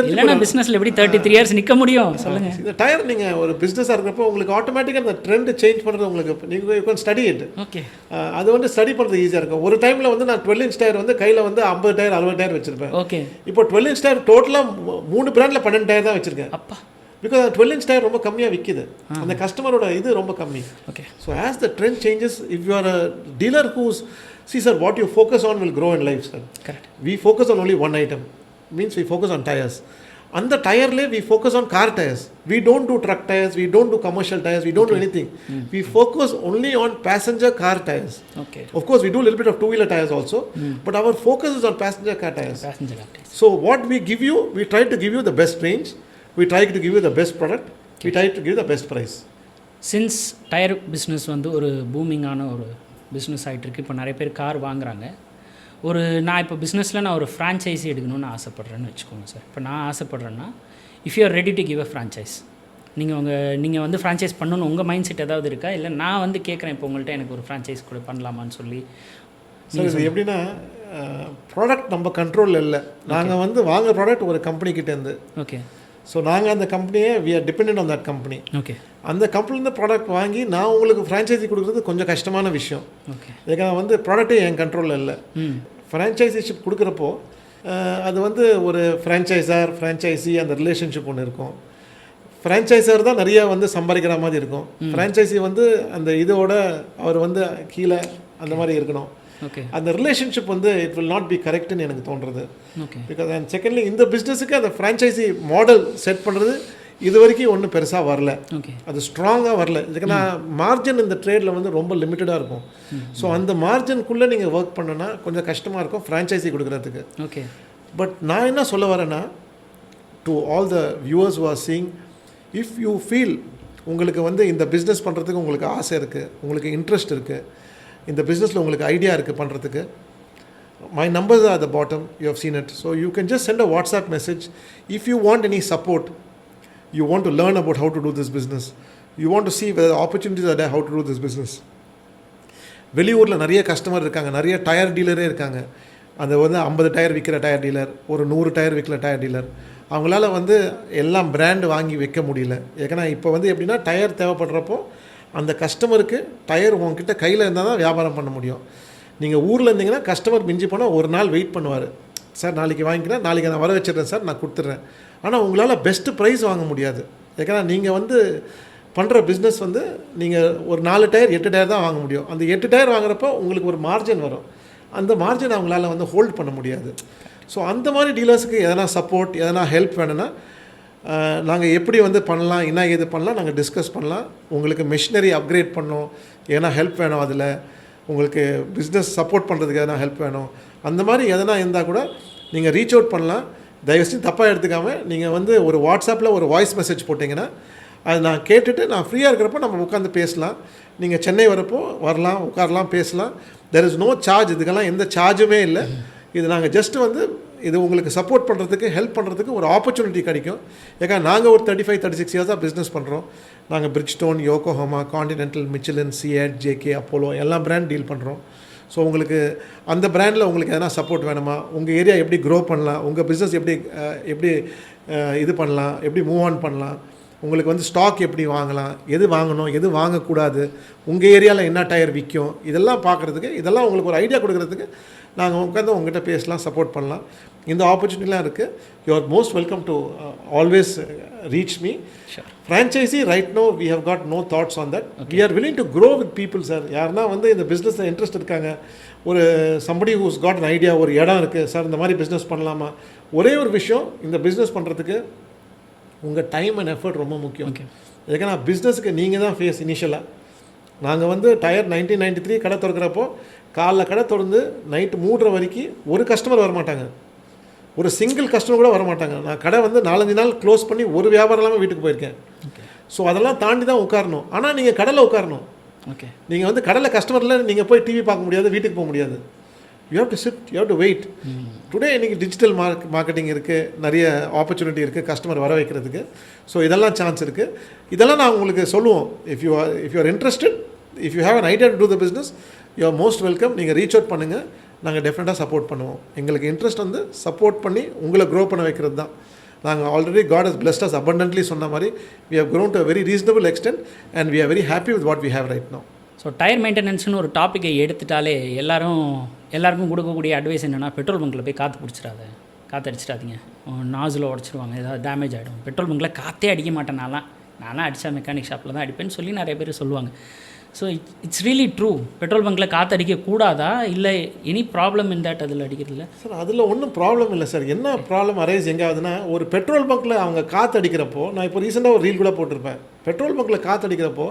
S2: இல்லைன்னா பிஸ்னஸில் எப்படி 33 இயர்ஸ் நிற்க முடியும் சொல்லுங்கள்?
S1: இந்த டயர் நீங்கள் ஒரு பிஸ்னஸாக இருக்கிறப்போ உங்களுக்கு ஆட்டோமேட்டிக்காக அந்த ட்ரெண்ட் சேஞ்ச் பண்ணுறது உங்களுக்கு நீங்கள் you can study it.
S2: Okay, அது
S1: வந்து ஸ்டடி பண்ணுறது ஈஸியாக இருக்கும். ஒரு டைமில் வந்து நான் 12 இன்ச் டயர் வந்து கையில் வந்து 50 டயர் 60 டயர் வச்சுருப்பேன்.
S2: ஓகே,
S1: இப்போ 12 இன்ச் டயர் டோட்டலாக 3 பிராண்டில் 12 டயர் தான் வச்சுருக்கேன்.
S2: அப்பா,
S1: பிகாஸ் 12 இன்ச் டயர் ரொம்ப கம்மியாக விற்கிது, அந்த கஸ்டமரோட இது ரொம்ப கம்மி.
S2: Okay,
S1: so as the trend changes, if you are a dealer whose see sir, what you focus on will grow in life, sir.
S2: Correct.
S1: We focus on only one item, means we focus on tires. On the tire le we focus on car tires. We don't do truck tires, we don't do commercial tires, we don't do anything. We focus only on passenger car tires.
S2: Okay,
S1: of course we do a little bit of two wheeler tires also, but our focus is on passenger car tires.
S2: Passenger car tires.
S1: So what we give you, we try to give you the best range, we try to give you the best product, we try to give you the best price.
S2: Since tire business வந்து ஒரு பூமிங்கான ஒரு business ஆகிட்டுருக்கு, இப்போ நிறைய பேர் car வாங்குறாங்க. நான் இப்போ பிஸ்னஸில் நான் ஒரு ஃப்ரான்ச்சைஸி எடுக்கணும்னு ஆசைப்பட்றேன்னு வச்சுக்கோங்க சார். இப்போ நான் ஆசைப்பட்றேன்னா, if you are ready to give a franchise, நீங்கள் வந்து ஃப்ரான்ச்சைஸ் பண்ணணும்னு உங்கள் மைண்ட் செட் ஏதாவது இருக்கா? இல்லை நான் வந்து கேட்குறேன் இப்போ உங்கள்கிட்ட எனக்கு ஒரு ஃப்ரான்ச்சைஸ் கூட பண்ணலாமான்னு சொல்லி.
S1: சார் இது எப்படின்னா, ப்ராடக்ட் நம்ம கண்ட்ரோலில் இல்லை. நாங்கள் வந்து வாங்குற ப்ராடக்ட் ஒரு கம்பெனிக்கிட்டேருந்து.
S2: ஓகே,
S1: ஸோ நாங்கள் அந்த கம்பெனியை we are depend on that company.
S2: Okay,
S1: அந்த கம்பெனிலேருந்து ப்ராடக்ட் வாங்கி நான் உங்களுக்கு ஃப்ரான்ச்சைஸி கொடுக்குறது கொஞ்சம் கஷ்டமான விஷயம்.
S2: ஓகே,
S1: ஏன்னா வந்து ப்ராடக்ட்டே என் கண்ட்ரோலில் இல்லை. ஃப்ரான்ச்சைசிஷிப் கொடுக்குறப்போ அது வந்து ஒரு ஃப்ரான்ச்சைசி அந்த ரிலேஷன்ஷிப் ஒன்று இருக்கும். ஃப்ரான்ச்சைசர் தான் நிறைய வந்து சம்பாதிக்கிற மாதிரி இருக்கும். ஃப்ரான்ச்சைசி வந்து அந்த இதோட அவர் வந்து கீழே அந்த மாதிரி இருக்கணும்.
S2: ஓகே,
S1: அந்த ரிலேஷன்ஷிப் வந்து இட் வில் நாட் பி கரெக்ட்னு எனக்கு தோன்றது.
S2: ஓகே,
S1: பிகாஸ் அண்ட் செகண்ட்லி இந்த பிஸ்னஸுக்கு அந்த ஃப்ரான்ச்சைசி மாடல் செட் பண்ணுறது இது வரைக்கும் ஒன்றும் பெருசாக வரல.
S2: ஓகே, அது
S1: ஸ்ட்ராங்காக வரல. இதுக்கு நான் மார்ஜின் இந்த ட்ரேடில் வந்து ரொம்ப லிமிட்டடாக இருக்கும். ஸோ அந்த மார்ஜின்குள்ளே நீங்கள் ஒர்க் பண்ணோன்னா கொஞ்சம் கஷ்டமாக இருக்கும் ஃப்ரான்ச்சைசி கொடுக்குறதுக்கு.
S2: ஓகே, பட்
S1: நான் என்ன சொல்ல வரேன்னா, to all the viewers who are seeing, if you feel உங்களுக்கு வந்து இந்த பிஸ்னஸ் பண்ணுறதுக்கு உங்களுக்கு ஆசை இருக்குது, உங்களுக்கு இன்ட்ரெஸ்ட் இருக்குது, இந்த பிஸ்னஸில் உங்களுக்கு ஐடியா இருக்குது பண்ணுறதுக்கு, my numbers are at the bottom, you have seen it. So you can just send a WhatsApp message. If you want any support, you want to learn about how to do this business, you want to see whether the opportunities are there how to do this business. வெளியூரில் நிறைய customer இருக்காங்க, நிறைய tyre டீலரே இருக்காங்க. அந்த வந்து 50 tyre விற்கிற tyre dealer, ஒரு 100 tyre விற்கிற டயர் டீலர், அவங்களால வந்து எல்லாம் பிராண்டு வாங்கி வைக்க முடியல. ஏன்னா இப்போ வந்து எப்படின்னா டயர் தேவைப்படுறப்போ அந்த கஸ்டமருக்கு டயர் உங்ககிட்ட கையில் இருந்தால் தான் வியாபாரம் பண்ண முடியும். நீங்கள் ஊரில் இருந்தீங்கன்னா கஸ்டமர் மிஞ்சி போனால் ஒரு நாள் வெயிட் பண்ணுவார். சார் நாளைக்கு வாங்கிக்கிறேன், நாளைக்கு நான் வர வச்சிடுறேன் சார், நான் கொடுத்துட்றேன். ஆனால் உங்களால் பெஸ்ட்டு ப்ரைஸ் வாங்க முடியாது. ஏன்னா நீங்கள் வந்து பண்ணுற பிஸ்னஸ் வந்து நீங்கள் ஒரு 4 டயர் 8 டயர் தான் வாங்க முடியும். அந்த 8 டயர் வாங்குறப்போ உங்களுக்கு ஒரு மார்ஜின் வரும். அந்த மார்ஜின் அவங்களால வந்து ஹோல்ட் பண்ண முடியாது. ஸோ அந்த மாதிரி டீலர்ஸுக்கு எதனா சப்போர்ட், எதனா ஹெல்ப் வேணும்னா நாங்கள் எப்படி வந்து பண்ணலாம், என்ன ஏது பண்ணலாம், நாங்கள் டிஸ்கஸ் பண்ணலாம். உங்களுக்கு மிஷினரி அப்கிரேட் பண்ணோம், எதனா ஹெல்ப் வேணும், அதில் உங்களுக்கு பிஸ்னஸ் சப்போர்ட் பண்ணுறதுக்கு எதனா ஹெல்ப் வேணும், அந்த மாதிரி எதனா இருந்தால் கூட நீங்கள் ரீச் அவுட் பண்ணலாம். தயவுசெய்து தப்பாக எடுத்துக்காமல் நீங்கள் வந்து ஒரு வாட்ஸ்அப்பில் ஒரு வாய்ஸ் மெசேஜ் போட்டிங்கன்னா அது நான் கேட்டுட்டு நான் ஃப்ரீயாக இருக்கிறப்போ நம்ம உட்காந்து பேசலாம். நீங்கள் சென்னை வரப்போ வரலாம், உட்காரலாம், பேசலாம். There is no charge. இதுக்கெல்லாம் எந்த சார்ஜுமே இல்லை. இது நாங்கள் ஜஸ்ட்டு வந்து இது உங்களுக்கு சப்போர்ட் பண்ணுறதுக்கு, ஹெல்ப் பண்ணுறதுக்கு ஒரு ஆப்பர்ச்சுனிட்டி கிடைக்கும். ஏன்னா நாங்கள் ஒரு 35-36 இயர்ஸாக பிஸ்னஸ் பண்ணுறோம். நாங்கள் Bridgestone, Yokohama, continental, மிச்சிலின், CEAT, JK, Apollo எல்லா பிராண்ட் டீல் பண்ணுறோம். ஸோ உங்களுக்கு அந்த பிராண்டில் உங்களுக்கு எதனா சப்போர்ட் வேணுமா, உங்கள் ஏரியா எப்படி க்ரோ பண்ணலாம், உங்கள் பிஸ்னஸ் எப்படி இது பண்ணலாம், எப்படி மூவ் ஆன் பண்ணலாம், உங்களுக்கு வந்து ஸ்டாக் எப்படி வாங்கலாம், எது வாங்கணும், எது வாங்கக்கூடாது, உங்கள் ஏரியாவில் என்ன டயர் விற்கும், இதெல்லாம் பார்க்குறதுக்கு, இதெல்லாம் உங்களுக்கு ஒரு ஐடியா கொடுக்குறதுக்கு நாங்கள் உட்காந்து உங்கள்கிட்ட பேசலாம், சப்போர்ட் பண்ணலாம். இந்த ஆப்பர்ச்சுனிட்டிலாம் இருக்குது. You are most welcome to always reach me. Franchisee right no we have got no thoughts on that. We are willing to grow with people sir. யாருன்னா வந்து இந்த பிஸ்னஸில் இன்ட்ரெஸ்ட் இருக்காங்க, ஒரு somebody whose got an idea, ஒரு இடம் இருக்குது sir, இந்த மாதிரி பிஸ்னஸ் பண்ணலாமா. ஒரே ஒரு விஷயம், இந்த பிஸ்னஸ் பண்ணுறதுக்கு உங்கள் டைம் அண்ட் எஃபர்ட் ரொம்ப முக்கியம். ஏன்னா பிஸ்னஸுக்கு நீங்கள் தான் ஃபேஸ். இனிஷியலாக நாங்கள் வந்து டயர் 1993 கடை திறக்கிறப்போ காலைல கடை திறந்து நைட்டு 3:30 வரைக்கும் ஒரு கஸ்டமர் வரமாட்டாங்க, ஒரு சிங்கிள் கஸ்டமர் கூட வரமாட்டாங்க. நான் கடை வந்து 4-5 நாள் க்ளோஸ் பண்ணி ஒரு வியாபாரம் இல்லாமல் வீட்டுக்கு போயிருக்கேன். ஸோ அதெல்லாம் தாண்டி தான் உட்காரணும். ஆனால் நீங்கள் கடையில் உட்காரணும். நீங்கள் வந்து கடையில் கஸ்டமரில் நீங்கள் போய் டிவி பார்க்க முடியாது, வீட்டுக்கு போக முடியாது. You have to sit, you have to wait. Today இன்றைக்கி டிஜிட்டல் மார்க்கெட்டிங் இருக்குது, நிறைய ஆப்பர்ச்சுனிட்டி இருக்குது கஸ்டமர் வர வைக்கிறதுக்கு. ஸோ இதெல்லாம் சான்ஸ் இருக்குது. இதெல்லாம் நான் உங்களுக்கு சொல்லுவோம். If you are interested, if you have an idea to do the business, you are most welcome. நீங்கள் ரீச் அவுட் பண்ணுங்கள், நாங்கள் டெஃபினட்டாக சப்போர்ட் பண்ணுவோம். எங்களுக்கு இன்ட்ரெஸ்ட் வந்து சப்போர்ட் பண்ணி உங்களை க்ரோ பண்ண வைக்கிறது தான். நாங்கள் already God has blessed us abundantly சொன்ன மாதிரி we have grown to a very reasonable extent and we are very happy with what we have right now.
S2: So tyre மெயின்டெனன்ஸ்னு ஒரு டாப்பிக்கை எடுத்துட்டாலே எல்லாருக்கும் கொடுக்கக்கூடிய அட்வைஸ் என்னென்னா, பெட்ரோல் பங்க்கில் போய் காற்று அடிச்சிடாதீங்க, நாசில் உடச்சிருவாங்க, ஏதாவது டேமேஜ் ஆகிடும். பெட்ரோல் பங்க்கில் காற்றே அடிக்க மாட்டேன், நான்லாம் அடித்தா மெக்கானிக் ஷாப்பில் தான் அடிப்பேன்னு சொல்லி நிறைய பேர் சொல்லுவாங்க. So it's really true. Petrol பங்க்கில் காற்று அடிக்கக்கூடாதா, இல்லை எனி ப்ராப்ளம் இன் தட் அதில் அடிக்கிறதுல?
S1: சார் அதில் ஒன்றும் ப்ராப்ளம் இல்லை சார். என்ன ப்ராப்ளம் அரைஸ் எங்கே ஆகுதுன்னா, ஒரு பெட்ரோல் பங்க்கில் அவங்க காற்று அடிக்கிறப்போ, நான் இப்போ ரீசெண்டாக ஒரு ரீல் கூட போட்டிருப்பேன், பெட்ரோல் பங்க்கில் காற்று அடிக்கிறப்போ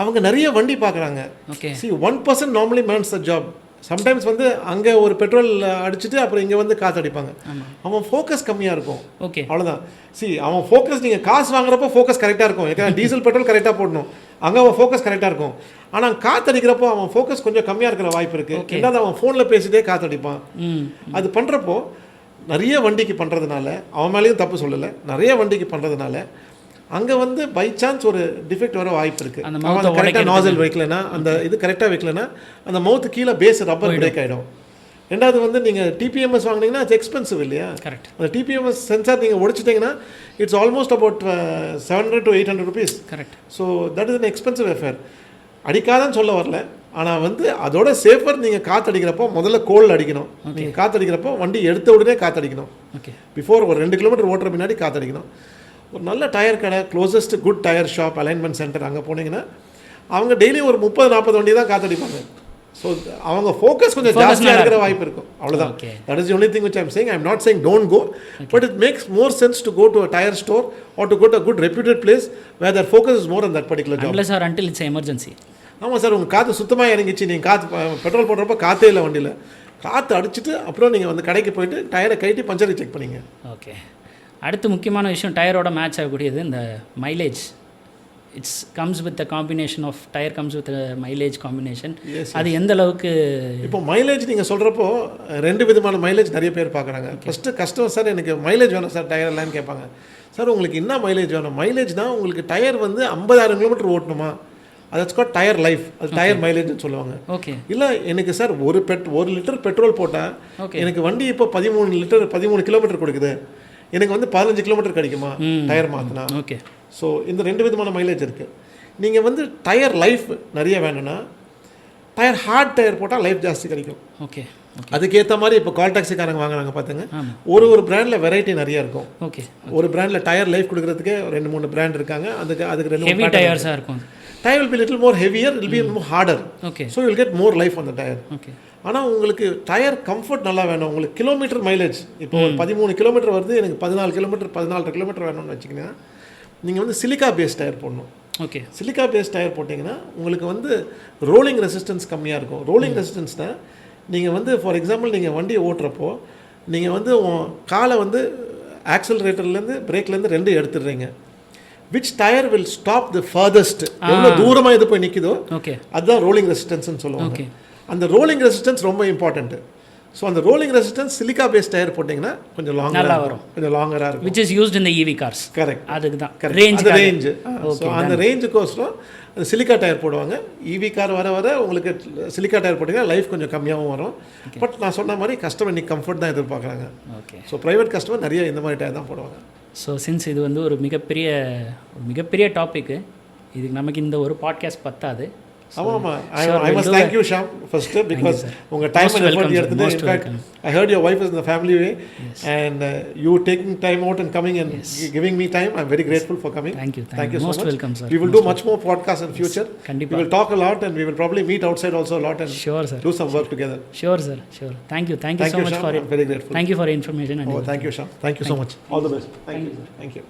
S1: அவங்க நிறைய வண்டி பார்க்குறாங்க.
S2: Okay,
S1: see 1% normally mans the job. Sometimes வந்து அங்கே ஒரு பெட்ரோல் அடிச்சுட்டு அப்புறம் இங்கே வந்து காற்று அடிப்பாங்க. அவன் ஃபோக்கஸ் கம்மியாக இருக்கும்.
S2: ஓகே,
S1: அவ்வளோதான். சி அவன் ஃபோக்கஸ், நீங்கள் காசு வாங்குறப்போ ஃபோக்கஸ் கரெக்டாக இருக்கும். ஏன்னா டீசல் பெட்ரோல் கரெக்டாக போடணும், அங்கே அவன் ஃபோக்கஸ் கரெக்டாக இருக்கும். ஆனால் காற்று அடிக்கிறப்போ அவன் ஃபோக்கஸ் கொஞ்சம் கம்மியாக இருக்கிற வாய்ப்பு இருக்குது. ரெண்டாவது அவன் ஃபோனில் பேசிட்டே காற்று அடிப்பான். அது பண்ணுறப்போ நிறைய வண்டிக்கு பண்ணுறதுனால, அவன் மேலேயும் தப்பு சொல்லலை, நிறைய வண்டிக்கு பண்ணுறதுனால அங்கே வந்து பை சான்ஸ் ஒரு டிஃபெக்ட் வர வாய்ப்பு இருக்குது. அவன் கரெக்டாக நாசல் வைக்கலைன்னா, அந்த இது கரெக்டாக வைக்கலைன்னா அந்த மவுத்து கீழே பேஸ் ரப்பர் பிரேக் ஆகிடும். ரெண்டாவது வந்து நீங்கள் டிபிஎம்எஸ் வாங்கினீங்கன்னா இட்ஸ் எக்ஸ்பென்சிவ் இல்லையா?
S2: கரெக்ட்.
S1: அந்த டிபிஎம்எஸ் சென்சார் நீங்கள் உடைச்சிட்டிங்கன்னா it's almost about 700 to 800 rupees.
S2: Correct.
S1: So that is an expensive affair. அடிக்காதான்னு சொல்ல வரல, ஆனால் வந்து அதோட சேஃபர் நீங்கள் காற்று அடிக்கிறப்போ முதல்ல கோல் அடிக்கணும். நீங்கள் காற்று அடிக்கிறப்போ வண்டி எடுத்த உடனே காற்று அடிக்கணும்.
S2: ஓகே,
S1: பிஃபோர் ஒரு 2 கிலோமீட்டர் ஓட்டுற பின்னாடி காற்று அடிக்கணும். ஒரு நல்ல டயர் கடை, closest good tyre shop, alignment centre, அங்கே போனீங்கன்னா அவங்க டெய்லி ஒரு 30-40 வண்டி தான் காற்றடிப்பாங்க. ஸோ அவங்க ஃபோக்கஸ் கொஞ்சம் ஜாஸ்தியாக இருக்கிற வாய்ப்பு இருக்கும். அவ்வளோதான். That is the only thing which I am saying. I am not saying don't go, but it makes more sense to go to a tire store or to go to a good reputed place where their focus is more on that particular job.
S2: Unless or until it's an emergency.
S1: ஆமாம் sir, உங்கள் காற்று சுத்தமாக இறங்கிச்சு, நீங்கள் petrol போடுறப்போ காற்றே இல்லை வண்டியில், காற்று அடிச்சுட்டு அப்புறம் நீங்கள் வந்து கடைக்கு போயிட்டு டயரை கட்டி பஞ்சரை செக் பண்ணிங்க.
S2: ஓகே, அடுத்து முக்கியமான விஷயம் டயரோட மேட்ச் ஆகக்கூடியது இந்த mileage. It's comes with the combination of tyre comes with mileage combination. அது எந்த அளவுக்கு
S1: இப்போ மைலேஜ் நீங்கள் சொல்கிறப்போ 2 விதமான மைலேஜ் நிறைய பேர் பார்க்குறாங்க. ஃபஸ்ட்டு கஸ்டமர், சார் எனக்கு மைலேஜ் வேணும் சார் டயர் இல்லைன்னு கேட்பாங்க. சார் உங்களுக்கு என்ன மைலேஜ் வேணும்? மைலேஜ்னால் உங்களுக்கு டயர் வந்து 50,000 கிலோமீட்டர் ஓட்டணுமா, that's called டயர் லைஃப், அது டயர் மைலேஜ்னு சொல்லுவாங்க.
S2: ஓகே,
S1: இல்லை எனக்கு சார் 1 லிட்டர் பெட்ரோல் போட்டால் எனக்கு வண்டி இப்போ 13 கிலோமீட்டர் கொடுக்குது, எனக்கு வந்து 15 கிலோமீட்டர் கிடைக்குமா டயர் மாற்றினா?
S2: ஓகே.
S1: ஸோ இந்த 2 விதமான மைலேஜ் இருக்குது. நீங்கள் வந்து டயர் லைஃப் நிறைய வேணும்னா டயர் ஹார்ட் டயர் போட்டால் லைஃப் ஜாஸ்தி கிடைக்கும்.
S2: ஓகே.
S1: அதுக்கேற்ற மாதிரி இப்போ கால் டாக்ஸிக்காரங்க வாங்குறாங்க பார்த்துங்க. ஒரு பிராண்டில் வெரைட்டி நிறைய இருக்கும்.
S2: ஓகே.
S1: ஒரு பிராண்டில் டயர் லைஃப் கொடுக்குறதுக்கே 2-3 பிராண்ட் இருக்காங்க. அதுக்கு 2
S2: ஹெவி டயர்ஸாக இருக்கும்.
S1: Tyre will be little more heavier, it will be more harder.
S2: Okay.
S1: So you will get more life on the tire.
S2: Okay.
S1: ஆனால் உங்களுக்கு டயர் கம்ஃபர்ட் நல்லா வேணும். உங்களுக்கு கிலோமீட்டர் மைலேஜ் இப்போ ஒரு 13 கிலோமீட்டர் வருது, எனக்கு 14 கிலோமீட்டர் 14 கிலோமீட்டர் வேணும்னு வச்சிங்கன்னா நீங்கள் வந்து சிலிக்கா பேஸ் டயர் போடணும்.
S2: ஓகே.
S1: சிலிக்கா பேஸ் டயர் போட்டிங்கன்னா உங்களுக்கு வந்து ரோலிங் ரெசிஸ்டன்ஸ் கம்மியாக இருக்கும். ரோலிங் ரெசிஸ்டன்ஸ்னால் நீங்கள் வந்து ஃபார் எக்ஸாம்பிள் நீங்கள் வண்டியை ஓட்டுறப்போ நீங்கள் வந்து காலை வந்து ஆக்சலரேட்டர்லேருந்து பிரேக்லேருந்து 2 எடுத்துடுறீங்க. which tire will stop the furthest, எவ்வளோ தூரமாக இது போய் நிற்குதோ அதுதான் ரோலிங் ரெசிஸ்டன்ஸ்னு சொல்லுவாங்க. அந்த ரோலிங் ரெசிஸ்டன்ஸ் ரொம்ப இம்பார்ட்டன்ட்டு. ஸோ அந்த rolling resistance silica base tyre போட்டிங்கன்னா கொஞ்சம் லாங்கராக வரும், கொஞ்சம் லாங்கராக இருக்கும்.
S2: which is used in the EV cars.
S1: Correct.
S2: அதுக்கு தான்
S1: ரேஞ்சு. ஸோ அந்த ரேஞ்சுக்கோசரம் அந்த சிலிக்கா டயர் போடுவாங்க. EV கார் வர உங்களுக்கு சிலிக்கா டயர் போட்டிங்கன்னா லைஃப் கொஞ்சம் கம்மியாகவும் வரும். பட் நான் சொன்ன மாதிரி கஸ்டமர் இன்னைக்கு கம்ஃபர்ட் தான் எதிர்பார்க்குறாங்க.
S2: ஓகே.
S1: ஸோ ப்ரைவேட் கஸ்டமர் நிறைய இந்த மாதிரி டயர் தான் போடுவாங்க.
S2: ஸோ சின்ஸ் இது வந்து ஒரு மிகப்பெரிய டாப்பிக்கு, இதுக்கு நமக்கு இந்த ஒரு பாட்காஸ்ட் பத்தாது.
S1: ஆமாம். I must thank you, Shyam, first, because உங்கள் டைம் அண்ட் எஃபர்ட் எடுத்துட்டு, in fact I heard your wife is in the family way, and you taking time out and coming and giving me time. I'm very grateful for coming.
S2: Thank you
S1: so much.
S2: Most welcome, sir.
S1: We will do much more podcasts in future. We will talk a lot, and we will probably meet outside also a lot, and
S2: sure, sir,
S1: do some work together.
S2: Sure, sir. Thank you so much, Shyam, for it.
S1: I'm very grateful.
S2: Thank you for information.
S1: Thank you, Shyam. Thank you so much. All the best. Thank you.